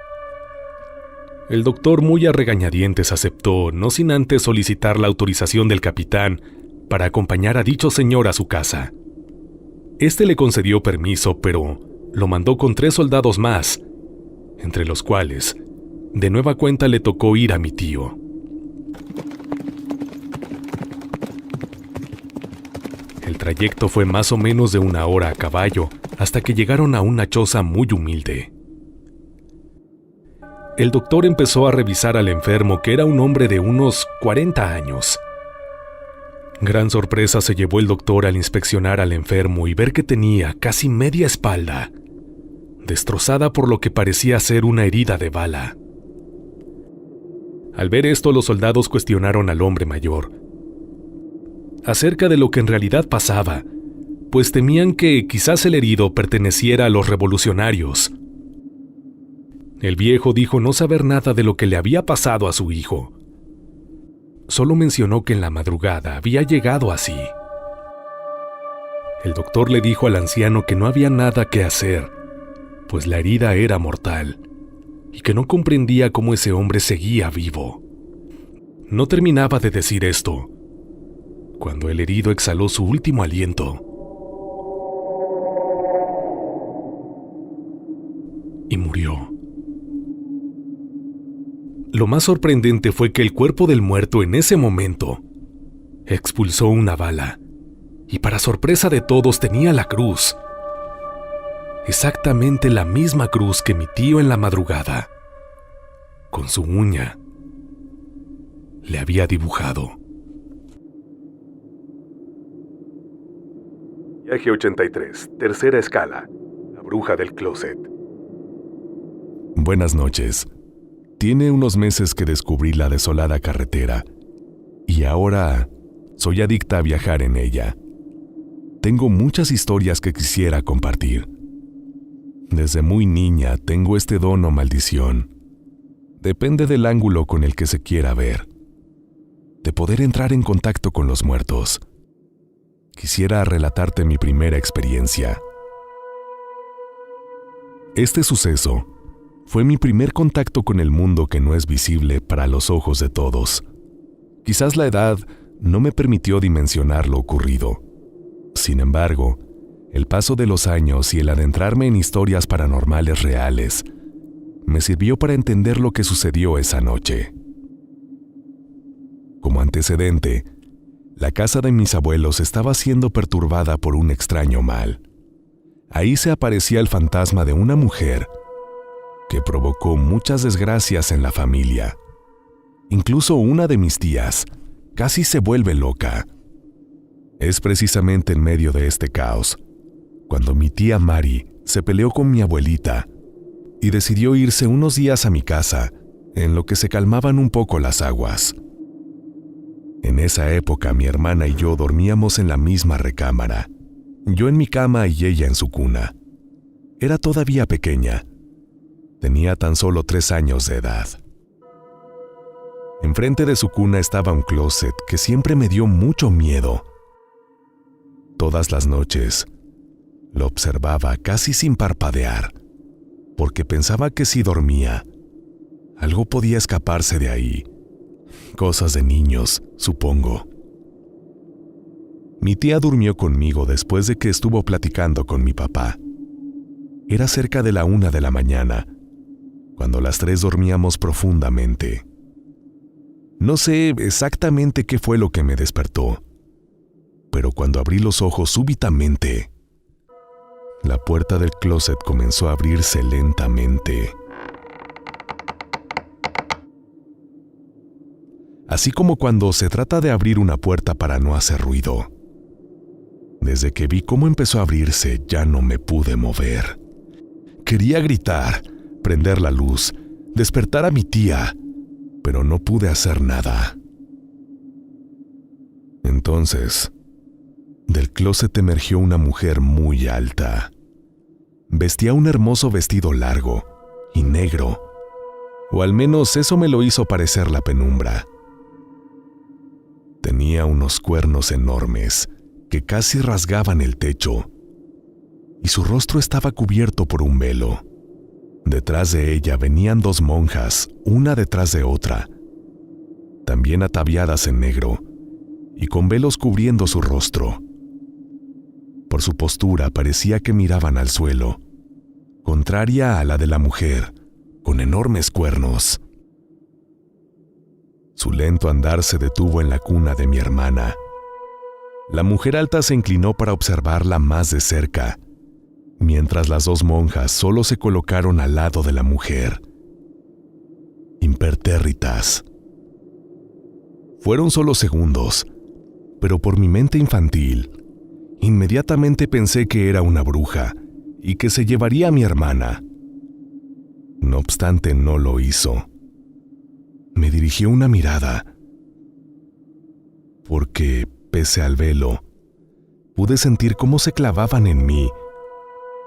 El doctor, muy a regañadientes, aceptó, no sin antes solicitar la autorización del capitán para acompañar a dicho señor a su casa. Este le concedió permiso, pero lo mandó con 3 soldados más, entre los cuales, de nueva cuenta, le tocó ir a mi tío. El trayecto fue más o menos de 1 hora a caballo, hasta que llegaron a una choza muy humilde. El doctor empezó a revisar al enfermo, que era un hombre de unos 40 años. Gran sorpresa se llevó el doctor al inspeccionar al enfermo y ver que tenía casi media espalda, destrozada por lo que parecía ser una herida de bala. Al ver esto, los soldados cuestionaron al hombre mayor acerca de lo que en realidad pasaba, pues temían que quizás el herido perteneciera a los revolucionarios. El viejo dijo no saber nada de lo que le había pasado a su hijo. Solo mencionó que en la madrugada había llegado así. El doctor le dijo al anciano que no había nada que hacer, pues la herida era mortal, y que no comprendía cómo ese hombre seguía vivo. No terminaba de decir esto, cuando el herido exhaló su último aliento y murió. Lo más sorprendente fue que el cuerpo del muerto en ese momento expulsó una bala, y para sorpresa de todos tenía la cruz. Exactamente la misma cruz que mi tío en la madrugada, con su uña, le había dibujado. Viaje 83, tercera escala, la bruja del closet. Buenas noches. Tiene unos meses que descubrí la desolada carretera, y ahora soy adicta a viajar en ella. Tengo muchas historias que quisiera compartir. Desde muy niña tengo este don o maldición. Depende del ángulo con el que se quiera ver, de poder entrar en contacto con los muertos. Quisiera relatarte mi primera experiencia. Este suceso fue mi primer contacto con el mundo que no es visible para los ojos de todos. Quizás la edad no me permitió dimensionar lo ocurrido. Sin embargo, el paso de los años y el adentrarme en historias paranormales reales me sirvió para entender lo que sucedió esa noche. Como antecedente, la casa de mis abuelos estaba siendo perturbada por un extraño mal. Ahí se aparecía el fantasma de una mujer que provocó muchas desgracias en la familia. Incluso una de mis tías casi se vuelve loca. Es precisamente en medio de este caos cuando mi tía Mari se peleó con mi abuelita y decidió irse unos días a mi casa, en lo que se calmaban un poco las aguas. En esa época mi hermana y yo dormíamos en la misma recámara, yo en mi cama y ella en su cuna. Era todavía pequeña. Tenía tan solo 3 años de edad. Enfrente de su cuna estaba un closet que siempre me dio mucho miedo. Todas las noches lo observaba casi sin parpadear, porque pensaba que si dormía, algo podía escaparse de ahí. Cosas de niños, supongo. Mi tía durmió conmigo después de que estuvo platicando con mi papá. Era cerca de la 1 de la mañana, cuando las 3 dormíamos profundamente. No sé exactamente qué fue lo que me despertó, pero cuando abrí los ojos súbitamente, la puerta del closet comenzó a abrirse lentamente. Así como cuando se trata de abrir una puerta para no hacer ruido. Desde que vi cómo empezó a abrirse, ya no me pude mover. Quería gritar, prender la luz, despertar a mi tía, pero no pude hacer nada. Entonces, del closet emergió una mujer muy alta. Vestía un hermoso vestido largo y negro, o al menos eso me lo hizo parecer la penumbra. Tenía unos cuernos enormes que casi rasgaban el techo, y su rostro estaba cubierto por un velo. Detrás de ella venían 2 monjas, una detrás de otra, también ataviadas en negro y con velos cubriendo su rostro. Por su postura parecía que miraban al suelo, contraria a la de la mujer, con enormes cuernos. Su lento andar se detuvo en la cuna de mi hermana. La mujer alta se inclinó para observarla más de cerca, mientras las 2 monjas solo se colocaron al lado de la mujer, impertérritas. Fueron solo segundos, pero por mi mente infantil, inmediatamente pensé que era una bruja y que se llevaría a mi hermana. No obstante, no lo hizo. Me dirigió una mirada, porque, pese al velo, pude sentir cómo se clavaban en mí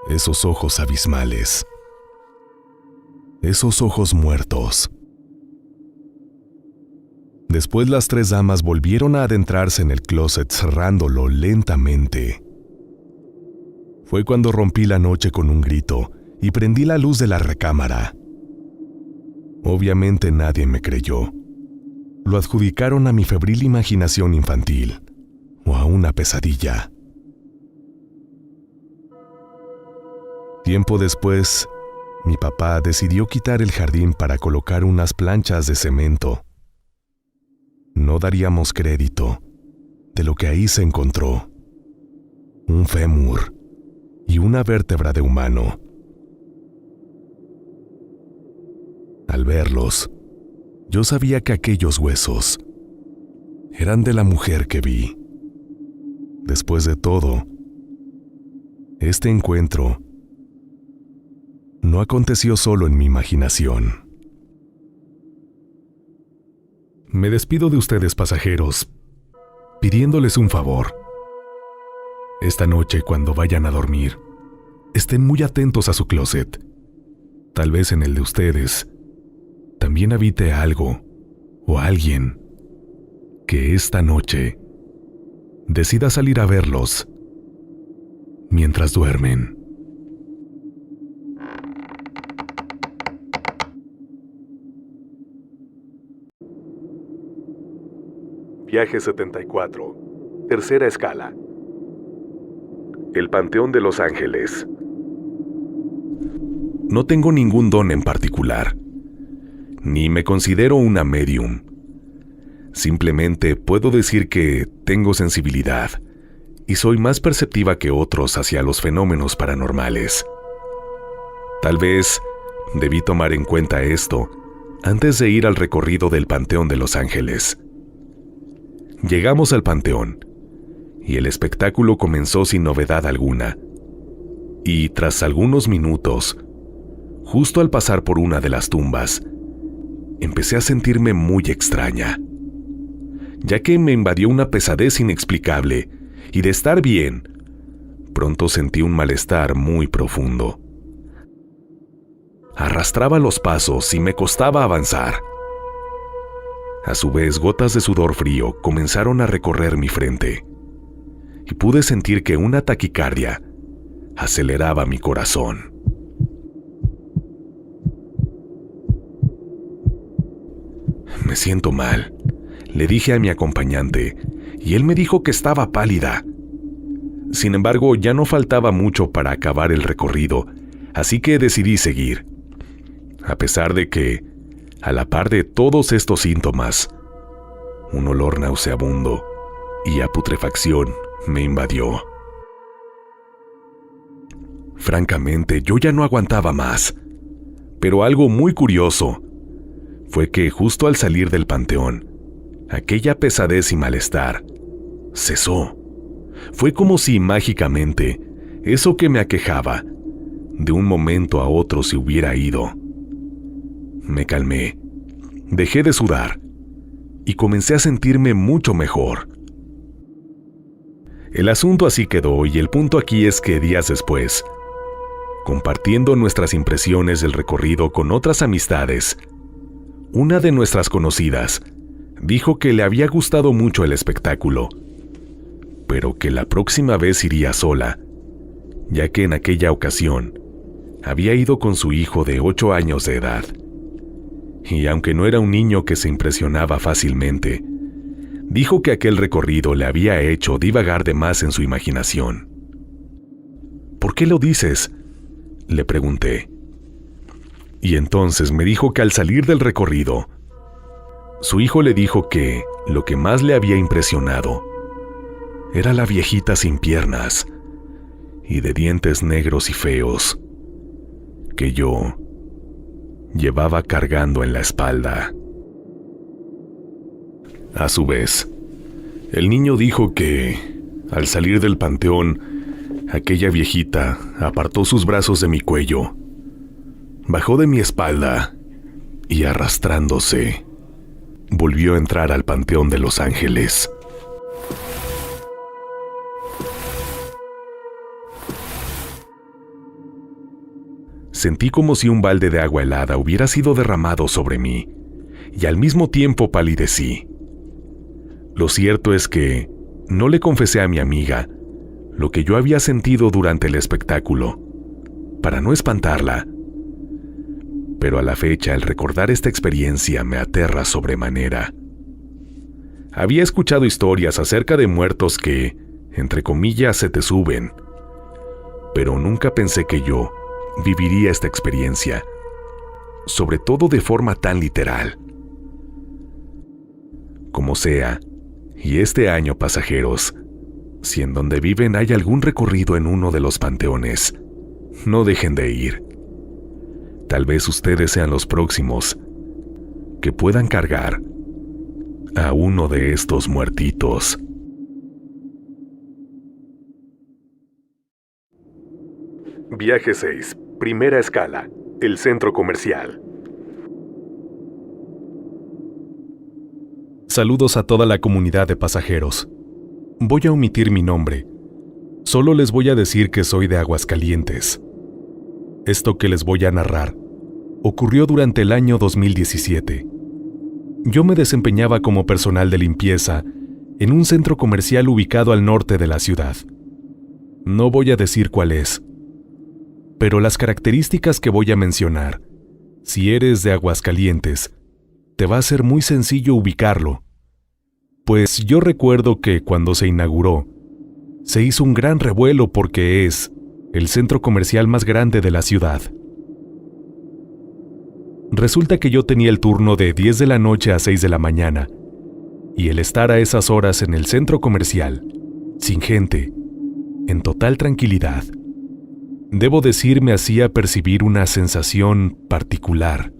esos ojos abismales, esos ojos muertos. Después las 3 damas volvieron a adentrarse en el closet cerrándolo lentamente. Fue cuando rompí la noche con un grito y prendí la luz de la recámara. Obviamente nadie me creyó. Lo adjudicaron a mi febril imaginación infantil o a una pesadilla. Tiempo después, mi papá decidió quitar el jardín para colocar unas planchas de cemento. No daríamos crédito de lo que ahí se encontró: un fémur y una vértebra de humano. Al verlos, yo sabía que aquellos huesos eran de la mujer que vi. Después de todo, este encuentro no aconteció solo en mi imaginación. Me despido de ustedes, pasajeros, pidiéndoles un favor. Esta noche, cuando vayan a dormir, estén muy atentos a su closet. Tal vez en el de ustedes también habite algo o alguien que esta noche decida salir a verlos mientras duermen. Viaje 74, tercera escala. El Panteón de Los Ángeles. No tengo ningún don en particular, ni me considero una medium. Simplemente puedo decir que tengo sensibilidad y soy más perceptiva que otros hacia los fenómenos paranormales. Tal vez debí tomar en cuenta esto antes de ir al recorrido del Panteón de Los Ángeles. Llegamos al panteón, y el espectáculo comenzó sin novedad alguna. Y tras algunos minutos, justo al pasar por una de las tumbas, empecé a sentirme muy extraña, ya que me invadió una pesadez inexplicable, y de estar bien, pronto sentí un malestar muy profundo. Arrastraba los pasos y me costaba avanzar. A su vez, gotas de sudor frío comenzaron a recorrer mi frente, y pude sentir que una taquicardia aceleraba mi corazón. Me siento mal, le dije a mi acompañante, y él me dijo que estaba pálida. Sin embargo, ya no faltaba mucho para acabar el recorrido, así que decidí seguir. A pesar de que, a la par de todos estos síntomas, un olor nauseabundo y a putrefacción me invadió. Francamente, yo ya no aguantaba más, pero algo muy curioso fue que justo al salir del panteón, aquella pesadez y malestar cesó. Fue como si mágicamente eso que me aquejaba de un momento a otro se hubiera ido. Me calmé, dejé de sudar y comencé a sentirme mucho mejor. El asunto así quedó, y el punto aquí es que días después, compartiendo nuestras impresiones del recorrido con otras amistades, una de nuestras conocidas dijo que le había gustado mucho el espectáculo, pero que la próxima vez iría sola, ya que en aquella ocasión había ido con su hijo de 8 años de edad. Y aunque no era un niño que se impresionaba fácilmente, dijo que aquel recorrido le había hecho divagar de más en su imaginación. ¿Por qué lo dices?, le pregunté. Y entonces me dijo que al salir del recorrido, su hijo le dijo que lo que más le había impresionado era la viejita sin piernas y de dientes negros y feos que yo llevaba cargando en la espalda. A su vez, el niño dijo que, al salir del panteón, aquella viejita apartó sus brazos de mi cuello, bajó de mi espalda y, arrastrándose, volvió a entrar al Panteón de Los Ángeles. Sentí como si un balde de agua helada hubiera sido derramado sobre mí, y al mismo tiempo palidecí. Lo cierto es que no le confesé a mi amiga lo que yo había sentido durante el espectáculo, para no espantarla. Pero a la fecha, el recordar esta experiencia me aterra sobremanera. Había escuchado historias acerca de muertos que, entre comillas, se te suben, pero nunca pensé que yo viviría esta experiencia, sobre todo de forma tan literal. Como sea, y este año, pasajeros, si en donde viven hay algún recorrido en uno de los panteones, no dejen de ir. Tal vez ustedes sean los próximos que puedan cargar a uno de estos muertitos. Viaje 6, primera escala, el centro comercial. Saludos a toda la comunidad de pasajeros. Voy a omitir mi nombre. Solo les voy a decir que soy de Aguascalientes. Esto que les voy a narrar ocurrió durante el año 2017. Yo me desempeñaba como personal de limpieza en un centro comercial ubicado al norte de la ciudad. No voy a decir cuál es, pero las características que voy a mencionar, si eres de Aguascalientes, te va a ser muy sencillo ubicarlo. Pues yo recuerdo que cuando se inauguró, se hizo un gran revuelo porque es el centro comercial más grande de la ciudad. Resulta que yo tenía el turno de 10 de la noche a 6 de la mañana, y el estar a esas horas en el centro comercial, sin gente, en total tranquilidad, debo decir, me hacía percibir una sensación particular,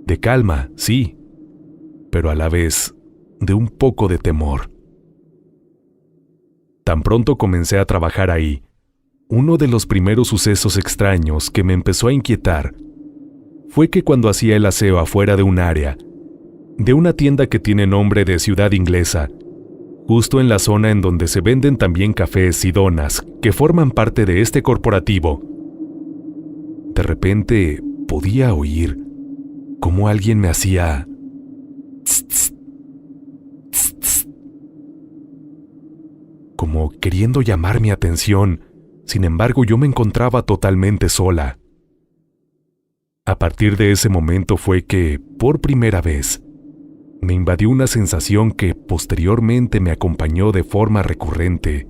de calma, sí, pero a la vez de un poco de temor. Tan pronto comencé a trabajar ahí, uno de los primeros sucesos extraños que me empezó a inquietar fue que cuando hacía el aseo afuera de un área, de una tienda que tiene nombre de Ciudad Inglesa, justo en la zona en donde se venden también cafés y donas que forman parte de este corporativo, de repente podía oír cómo alguien me hacía tss, tss, tss, tss, como queriendo llamar mi atención. Sin embargo, yo me encontraba totalmente sola. A partir de ese momento fue que, por primera vez, me invadió una sensación que posteriormente me acompañó de forma recurrente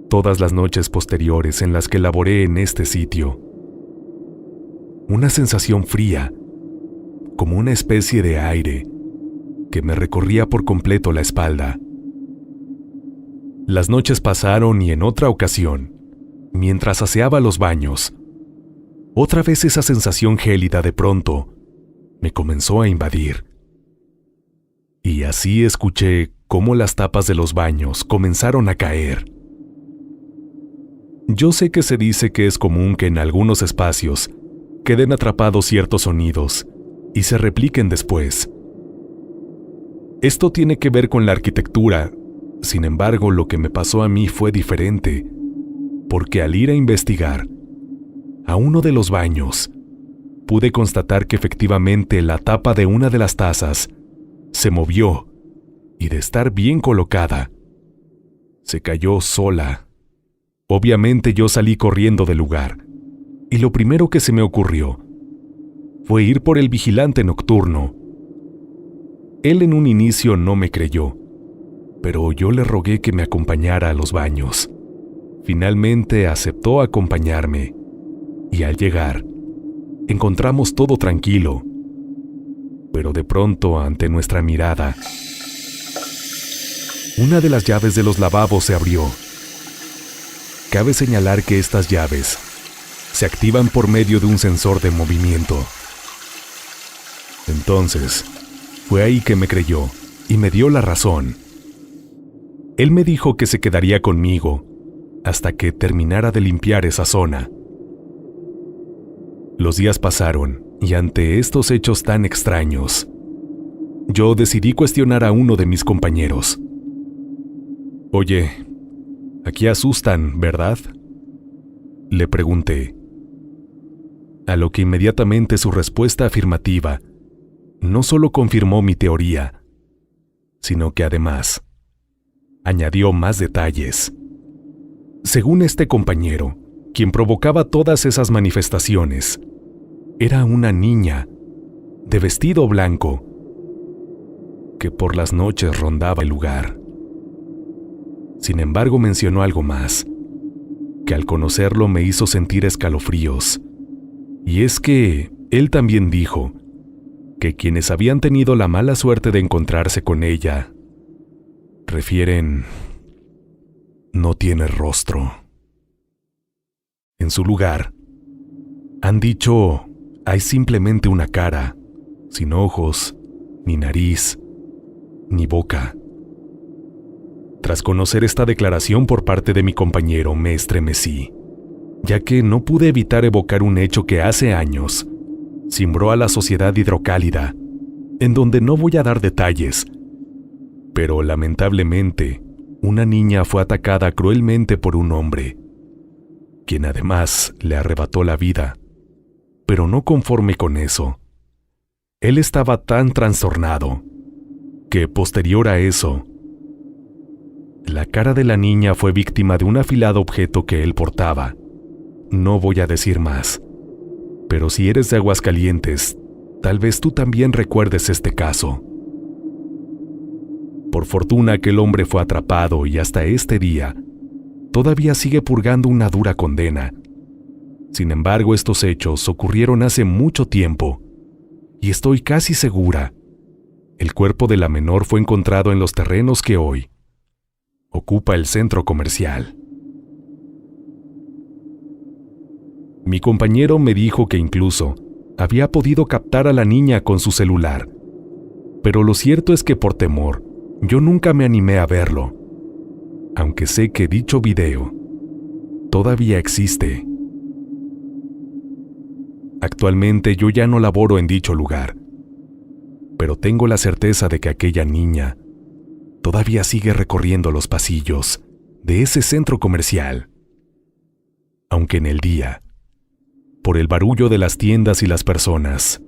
todas las noches posteriores en las que laboré en este sitio. Una sensación fría, como una especie de aire, que me recorría por completo la espalda. Las noches pasaron y en otra ocasión, mientras aseaba los baños, otra vez esa sensación gélida de pronto me comenzó a invadir. Y así escuché cómo las tapas de los baños comenzaron a caer. Yo sé que se dice que es común que en algunos espacios queden atrapados ciertos sonidos y se repliquen después. Esto tiene que ver con la arquitectura. Sin embargo, lo que me pasó a mí fue diferente, porque al ir a investigar a uno de los baños, pude constatar que efectivamente la tapa de una de las tazas se movió y de estar bien colocada, se cayó sola. Obviamente yo salí corriendo del lugar y lo primero que se me ocurrió fue ir por el vigilante nocturno. Él en un inicio no me creyó, pero yo le rogué que me acompañara a los baños. Finalmente aceptó acompañarme y al llegar, encontramos todo tranquilo, pero de pronto ante nuestra mirada, una de las llaves de los lavabos se abrió. Cabe señalar que estas llaves se activan por medio de un sensor de movimiento. Entonces, fue ahí que me creyó y me dio la razón. Él me dijo que se quedaría conmigo hasta que terminara de limpiar esa zona. Los días pasaron y ante estos hechos tan extraños, yo decidí cuestionar a uno de mis compañeros. «Oye, aquí asustan, ¿verdad?», le pregunté. A lo que inmediatamente su respuesta afirmativa no solo confirmó mi teoría, sino que además añadió más detalles. Según este compañero, quien provocaba todas esas manifestaciones era una niña de vestido blanco que por las noches rondaba el lugar. Sin embargo, mencionó algo más, que al conocerlo me hizo sentir escalofríos, y es que él también dijo que quienes habían tenido la mala suerte de encontrarse con ella refieren: no tiene rostro. En su lugar, han dicho, hay simplemente una cara, sin ojos, ni nariz, ni boca. Tras conocer esta declaración por parte de mi compañero, me estremecí, ya que no pude evitar evocar un hecho que hace años cimbró a la sociedad hidrocálida, en donde no voy a dar detalles, pero lamentablemente, una niña fue atacada cruelmente por un hombre, quien además le arrebató la vida. Pero no conforme con eso, él estaba tan trastornado que, posterior a eso, la cara de la niña fue víctima de un afilado objeto que él portaba. No voy a decir más, pero si eres de Aguascalientes, tal vez tú también recuerdes este caso. Por fortuna, aquel hombre fue atrapado y hasta este día todavía sigue purgando una dura condena. Sin embargo, estos hechos ocurrieron hace mucho tiempo y estoy casi segura, el cuerpo de la menor fue encontrado en los terrenos que hoy ocupa el centro comercial. Mi compañero me dijo que incluso había podido captar a la niña con su celular, pero lo cierto es que por temor, yo nunca me animé a verlo, aunque sé que dicho video todavía existe. Actualmente yo ya no laboro en dicho lugar, pero tengo la certeza de que aquella niña todavía sigue recorriendo los pasillos de ese centro comercial, aunque en el día, por el barullo de las tiendas y las personas,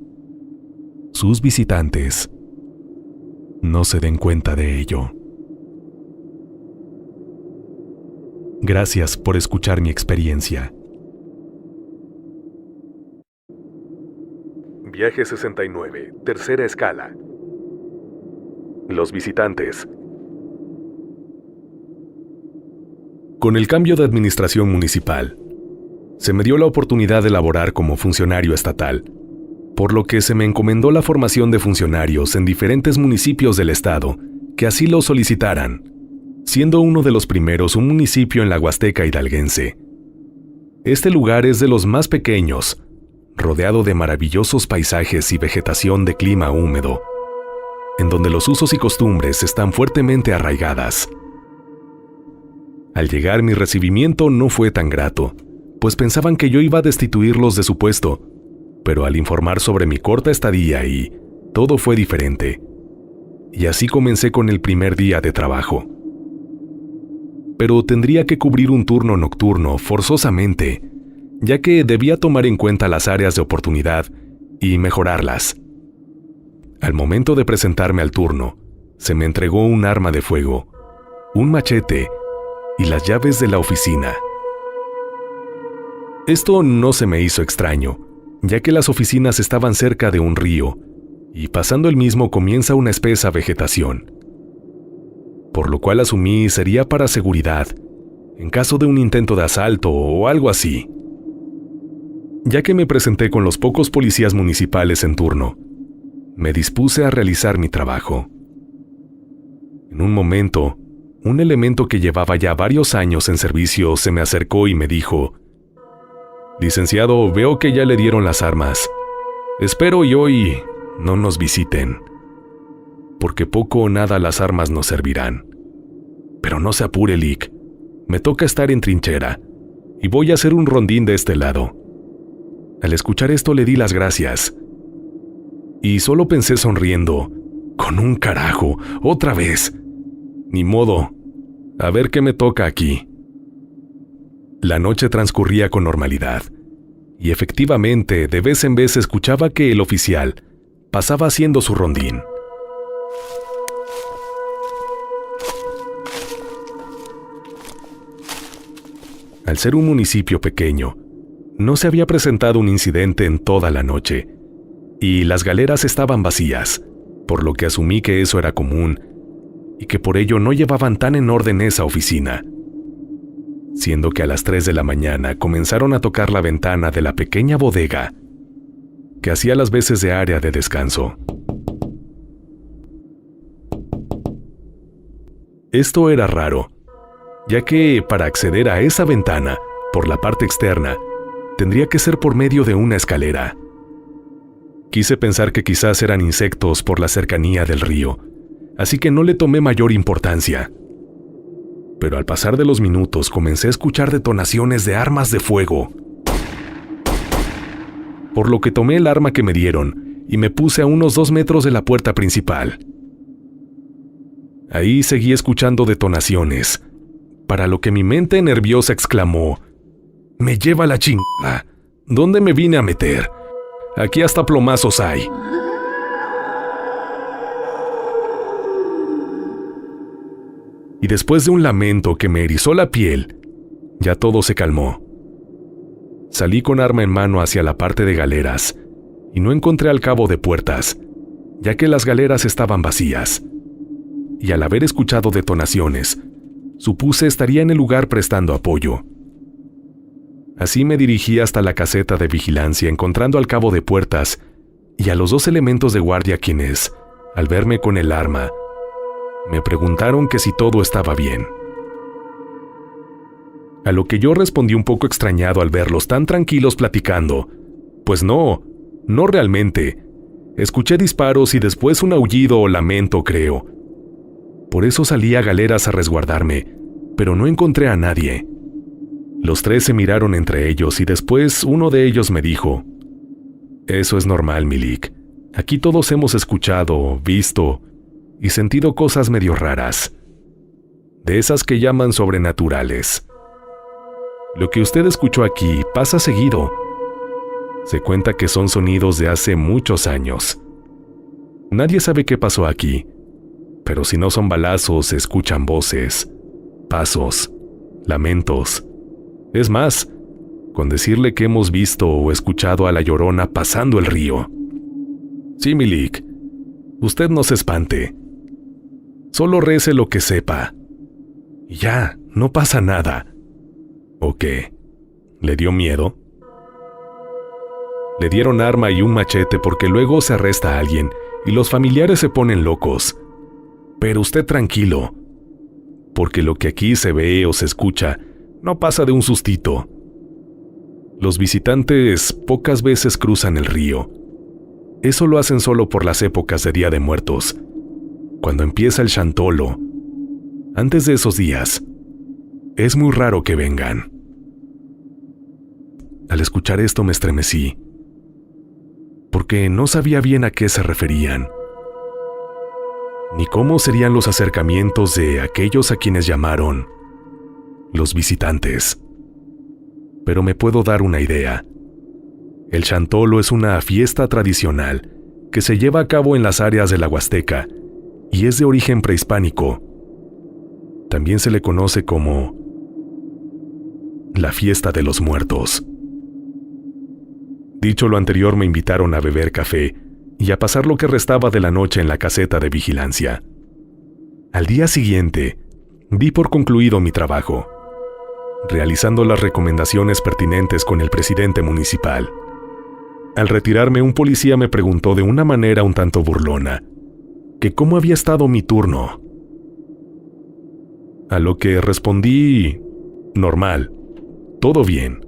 sus visitantes no se den cuenta de ello. Gracias por escuchar mi experiencia. Viaje 69, tercera escala. Los visitantes. Con el cambio de administración municipal, se me dio la oportunidad de laborar como funcionario estatal, por lo que se me encomendó la formación de funcionarios en diferentes municipios del estado que así lo solicitaran, siendo uno de los primeros un municipio en la Huasteca hidalguense. Este lugar es de los más pequeños, rodeado de maravillosos paisajes y vegetación de clima húmedo, en donde los usos y costumbres están fuertemente arraigadas. Al llegar, mi recibimiento no fue tan grato, pues pensaban que yo iba a destituirlos de su puesto, pero al informar sobre mi corta estadía ahí, todo fue diferente. Y así comencé con el primer día de trabajo. Pero tendría que cubrir un turno nocturno forzosamente, ya que debía tomar en cuenta las áreas de oportunidad y mejorarlas. Al momento de presentarme al turno, se me entregó un arma de fuego, un machete y las llaves de la oficina. Esto no se me hizo extraño, ya que las oficinas estaban cerca de un río, y pasando el mismo comienza una espesa vegetación, por lo cual asumí sería para seguridad, en caso de un intento de asalto o algo así. Ya que me presenté con los pocos policías municipales en turno, me dispuse a realizar mi trabajo. En un momento, un elemento que llevaba ya varios años en servicio se me acercó y me dijo: «Licenciado, veo que ya le dieron las armas. Espero y hoy no nos visiten, porque poco o nada las armas nos servirán. Pero no se apure, Lick. Me toca estar en trinchera, y voy a hacer un rondín de este lado». Al escuchar esto le di las gracias. Y solo pensé sonriendo: «Con un carajo, otra vez. Ni modo, a ver qué me toca aquí». La noche transcurría con normalidad, y efectivamente de vez en vez escuchaba que el oficial pasaba haciendo su rondín. Al ser un municipio pequeño, no se había presentado un incidente en toda la noche, y las galeras estaban vacías, por lo que asumí que eso era común, y que por ello no llevaban tan en orden esa oficina. Siendo que a las 3 de la mañana comenzaron a tocar la ventana de la pequeña bodega, que hacía las veces de área de descanso. Esto era raro, ya que para acceder a esa ventana, por la parte externa, tendría que ser por medio de una escalera. Quise pensar que quizás eran insectos por la cercanía del río, así que no le tomé mayor importancia. Pero al pasar de los minutos comencé a escuchar detonaciones de armas de fuego, por lo que tomé el arma que me dieron y me puse a unos 2 metros de la puerta principal. Ahí seguí escuchando detonaciones, para lo que mi mente nerviosa exclamó: «Me lleva la chingada. ¿Dónde me vine a meter? Aquí hasta plomazos hay». Y después de un lamento que me erizó la piel, ya todo se calmó. Salí con arma en mano hacia la parte de galeras y no encontré al cabo de puertas, ya que las galeras estaban vacías. Y al haber escuchado detonaciones, supuse estaría en el lugar prestando apoyo. Así me dirigí hasta la caseta de vigilancia, encontrando al cabo de puertas y a los 2 elementos de guardia quienes, al verme con el arma, me preguntaron que si todo estaba bien. A lo que yo respondí un poco extrañado al verlos tan tranquilos platicando: «Pues no realmente. Escuché disparos y después un aullido o lamento, creo. Por eso salí a galeras a resguardarme, pero no encontré a nadie». Los 3 se miraron entre ellos y después uno de ellos me dijo: «Eso es normal, Milik. Aquí todos hemos escuchado, visto y sentido cosas medio raras, de esas que llaman sobrenaturales. Lo que usted escuchó aquí pasa seguido. Se cuenta que son sonidos de hace muchos años. Nadie sabe qué pasó aquí, pero si no son balazos, se escuchan voces, pasos, lamentos. Es más, con decirle que hemos visto o escuchado a la Llorona pasando el río. Sí, Milik, usted no se espante. Solo rece lo que sepa. Y ya, no pasa nada». ¿O qué? ¿Le dio miedo? Le dieron arma y un machete porque luego se arresta a alguien y los familiares se ponen locos. Pero usted tranquilo, porque lo que aquí se ve o se escucha no pasa de un sustito. Los visitantes pocas veces cruzan el río. Eso lo hacen solo por las épocas de Día de Muertos, cuando empieza el Chantolo. Antes de esos días, es muy raro que vengan. Al escuchar esto me estremecí, porque no sabía bien a qué se referían, ni cómo serían los acercamientos de aquellos a quienes llamaron los visitantes. Pero me puedo dar una idea. El Chantolo es una fiesta tradicional que se lleva a cabo en las áreas de la Huasteca y es de origen prehispánico. También se le conoce como la Fiesta de los Muertos. Dicho lo anterior, me invitaron a beber café y a pasar lo que restaba de la noche en la caseta de vigilancia. Al día siguiente, di por concluido mi trabajo, realizando las recomendaciones pertinentes con el presidente municipal. Al retirarme, un policía me preguntó de una manera un tanto burlona que cómo había estado mi turno. A lo que respondí: normal, todo bien,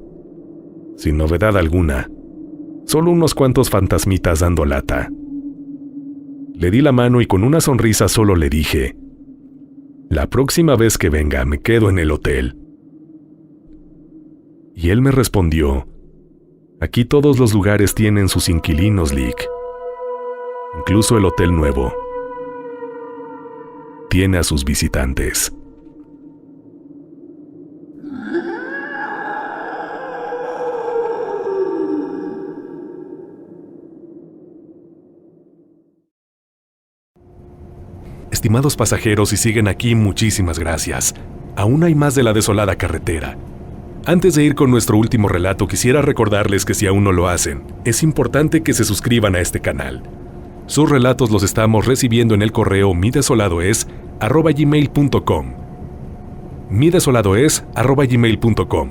sin novedad alguna, solo unos cuantos fantasmitas dando lata. Le di la mano y con una sonrisa solo le dije: la próxima vez que venga me quedo en el hotel. Y él me respondió: aquí todos los lugares tienen sus inquilinos, Lick. Incluso el hotel nuevo tiene a sus visitantes. Estimados pasajeros, si siguen aquí, muchísimas gracias. Aún hay más de La Desolada Carretera. Antes de ir con nuestro último relato, quisiera recordarles que si aún no lo hacen, es importante que se suscriban a este canal. Sus relatos los estamos recibiendo en el correo midesoladoes@gmail.com. midesoladoes@gmail.com.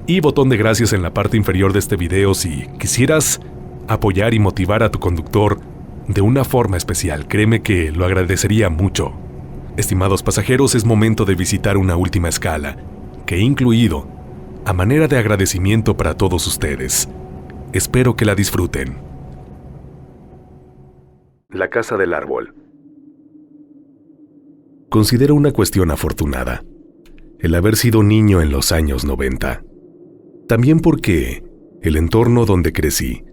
Y botón de gracias en la parte inferior de este video si quisieras apoyar y motivar a tu conductor de una forma especial. Créeme que lo agradecería mucho. Estimados pasajeros, es momento de visitar una última escala que he incluido a manera de agradecimiento para todos ustedes. Espero que la disfruten. La casa del árbol. Considero una cuestión afortunada el haber sido niño en los años 90. También porque el entorno donde crecí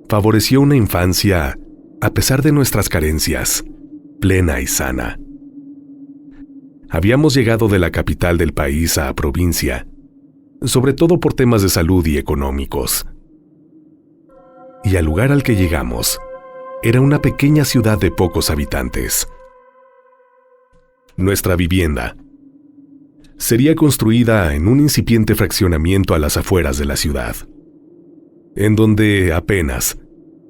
favoreció una infancia, a pesar de nuestras carencias, plena y sana. Habíamos llegado de la capital del país a provincia, sobre todo por temas de salud y económicos. Y al lugar al que llegamos era una pequeña ciudad de pocos habitantes. Nuestra vivienda sería construida en un incipiente fraccionamiento a las afueras de la ciudad, en donde apenas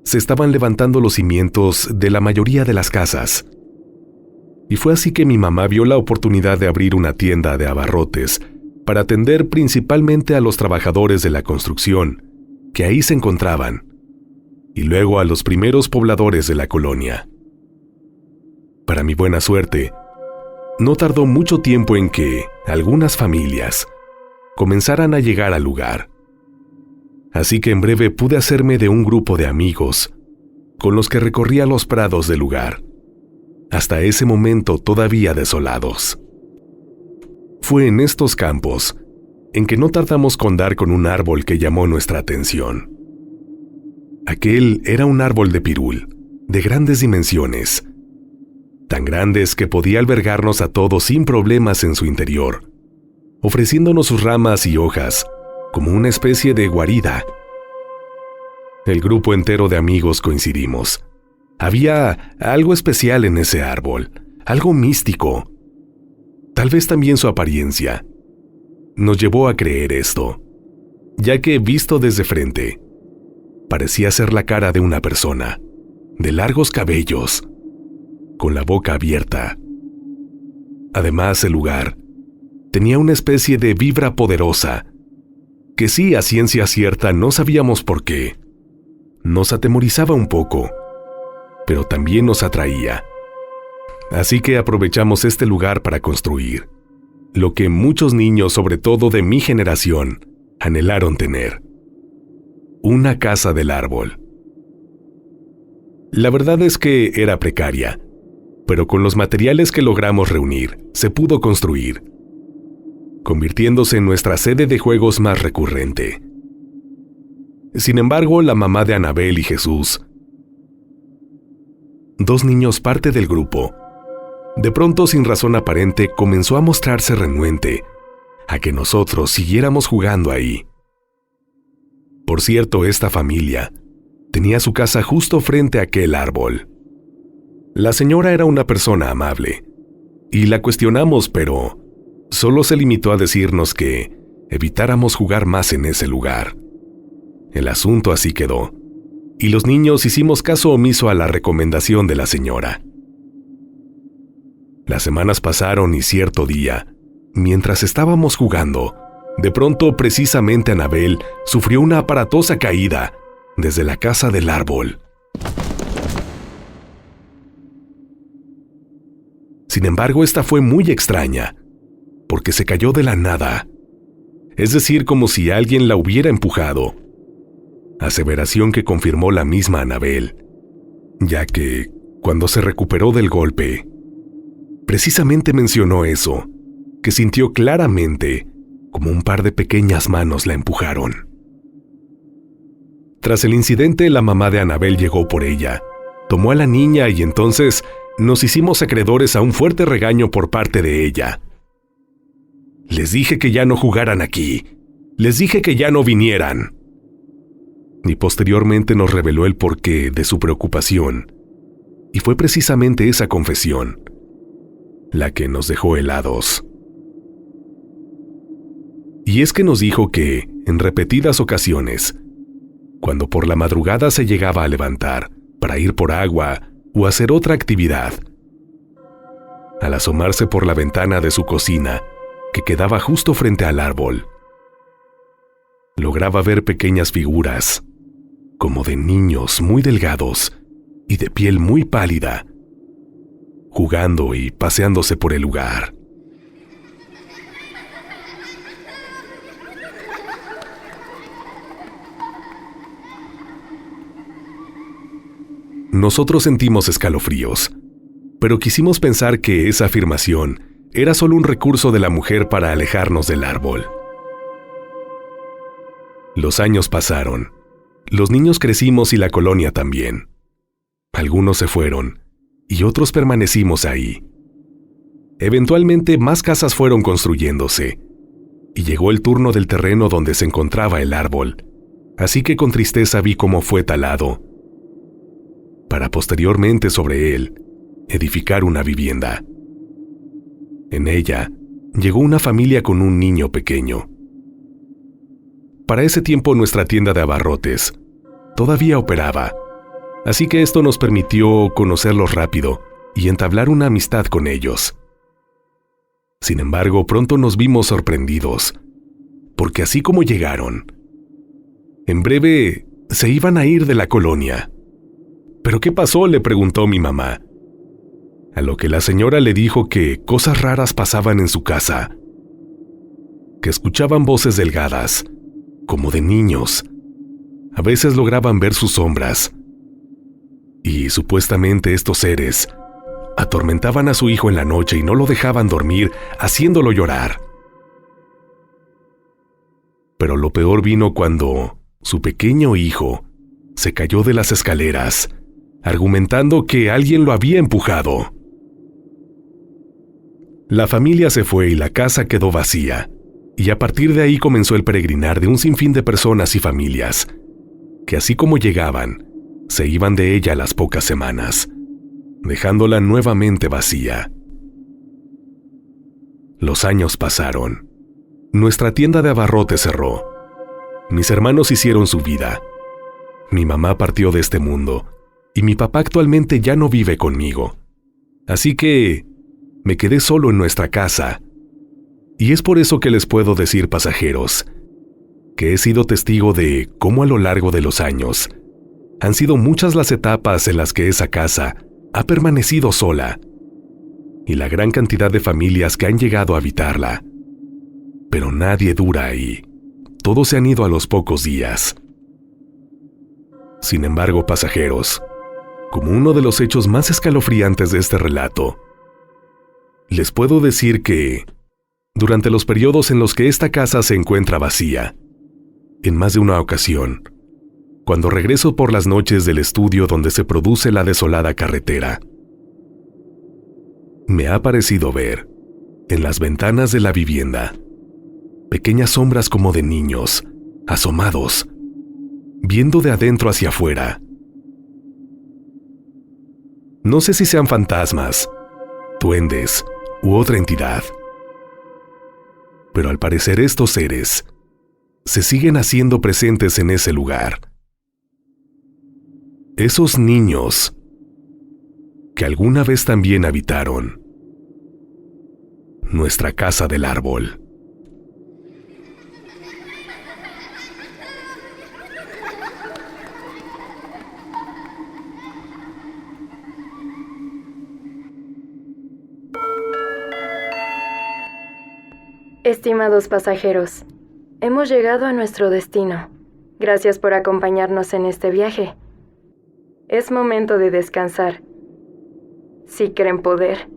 se estaban levantando los cimientos de la mayoría de las casas. Y fue así que mi mamá vio la oportunidad de abrir una tienda de abarrotes para atender principalmente a los trabajadores de la construcción que ahí se encontraban, y luego a los primeros pobladores de la colonia. Para mi buena suerte, no tardó mucho tiempo en que algunas familias comenzaran a llegar al lugar. Así que en breve pude hacerme de un grupo de amigos con los que recorría los prados del lugar, hasta ese momento todavía desolados. Fue en estos campos en que no tardamos con dar con un árbol que llamó nuestra atención. Aquel era un árbol de pirul, de grandes dimensiones, tan grandes que podía albergarnos a todos sin problemas en su interior, ofreciéndonos sus ramas y hojas como una especie de guarida. El grupo entero de amigos coincidimos. Había algo especial en ese árbol, algo místico. Tal vez también su apariencia nos llevó a creer esto, ya que visto desde frente, parecía ser la cara de una persona, de largos cabellos, con la boca abierta. Además, el lugar tenía una especie de vibra poderosa, que sí, a ciencia cierta no sabíamos por qué. Nos atemorizaba un poco, pero también nos atraía. Así que aprovechamos este lugar para construir lo que muchos niños, sobre todo de mi generación, anhelaron tener: una casa del árbol. La verdad es que era precaria, pero con los materiales que logramos reunir, se pudo construir. convirtiéndose en nuestra sede de juegos más recurrente. Sin embargo, la mamá de Anabel y Jesús, dos niños parte del grupo, de pronto, sin razón aparente, comenzó a mostrarse renuente a que nosotros siguiéramos jugando ahí. Por cierto, esta familia tenía su casa justo frente a aquel árbol. La señora era una persona amable, y la cuestionamos, pero solo se limitó a decirnos que evitáramos jugar más en ese lugar. El asunto así quedó, y los niños hicimos caso omiso a la recomendación de la señora. Las semanas pasaron y cierto día, mientras estábamos jugando, de pronto precisamente Anabel sufrió una aparatosa caída desde la casa del árbol. Sin embargo, esta fue muy extraña, porque se cayó de la nada, es decir, como si alguien la hubiera empujado, aseveración que confirmó la misma Anabel, ya que, cuando se recuperó del golpe, precisamente mencionó eso, que sintió claramente como un par de pequeñas manos la empujaron. Tras el incidente, la mamá de Anabel llegó por ella, tomó a la niña y entonces nos hicimos acreedores a un fuerte regaño por parte de ella. Les dije que ya no jugaran aquí, les dije que ya no vinieran. Y posteriormente nos reveló el porqué de su preocupación, y fue precisamente esa confesión la que nos dejó helados. Y es que nos dijo que, en repetidas ocasiones, cuando por la madrugada se llegaba a levantar para ir por agua o hacer otra actividad, al asomarse por la ventana de su cocina, que quedaba justo frente al árbol, lograba ver pequeñas figuras, como de niños muy delgados y de piel muy pálida, jugando y paseándose por el lugar. Nosotros sentimos escalofríos, pero quisimos pensar que esa afirmación era solo un recurso de la mujer para alejarnos del árbol. Los años pasaron, los niños crecimos y la colonia también. Algunos se fueron, y otros permanecimos ahí. Eventualmente más casas fueron construyéndose, y llegó el turno del terreno donde se encontraba el árbol, así que con tristeza vi cómo fue talado, para posteriormente sobre él edificar una vivienda. En ella llegó una familia con un niño pequeño. Para ese tiempo nuestra tienda de abarrotes todavía operaba, así que esto nos permitió conocerlos rápido y entablar una amistad con ellos. Sin embargo, pronto nos vimos sorprendidos, porque así como llegaron, en breve se iban a ir de la colonia. ¿Pero qué pasó?, le preguntó mi mamá. A lo que la señora le dijo que cosas raras pasaban en su casa, que escuchaban voces delgadas, como de niños. A veces lograban ver sus sombras, y supuestamente estos seres atormentaban a su hijo en la noche y no lo dejaban dormir, haciéndolo llorar. Pero lo peor vino cuando su pequeño hijo se cayó de las escaleras, argumentando que alguien lo había empujado. La familia se fue y la casa quedó vacía, y a partir de ahí comenzó el peregrinar de un sinfín de personas y familias, que así como llegaban, se iban de ella a las pocas semanas, dejándola nuevamente vacía. Los años pasaron. Nuestra tienda de abarrotes cerró. Mis hermanos hicieron su vida. Mi mamá partió de este mundo, y mi papá actualmente ya no vive conmigo. Así que me quedé solo en nuestra casa. Y es por eso que les puedo decir, pasajeros, que he sido testigo de cómo a lo largo de los años han sido muchas las etapas en las que esa casa ha permanecido sola, y la gran cantidad de familias que han llegado a habitarla. Pero nadie dura ahí. Todos se han ido a los pocos días. Sin embargo, pasajeros, como uno de los hechos más escalofriantes de este relato, les puedo decir que durante los periodos en los que esta casa se encuentra vacía. En más de una ocasión, cuando regreso por las noches del estudio donde se produce la desolada carretera, me ha parecido ver, en las ventanas de la vivienda, pequeñas sombras como de niños, asomados, viendo de adentro hacia afuera. No sé si sean fantasmas, duendes u otra entidad, pero al parecer estos seres se siguen haciendo presentes en ese lugar. Esos niños que alguna vez también habitaron nuestra casa del árbol. Estimados pasajeros, hemos llegado a nuestro destino. Gracias por acompañarnos en este viaje. Es momento de descansar. Si creen poder,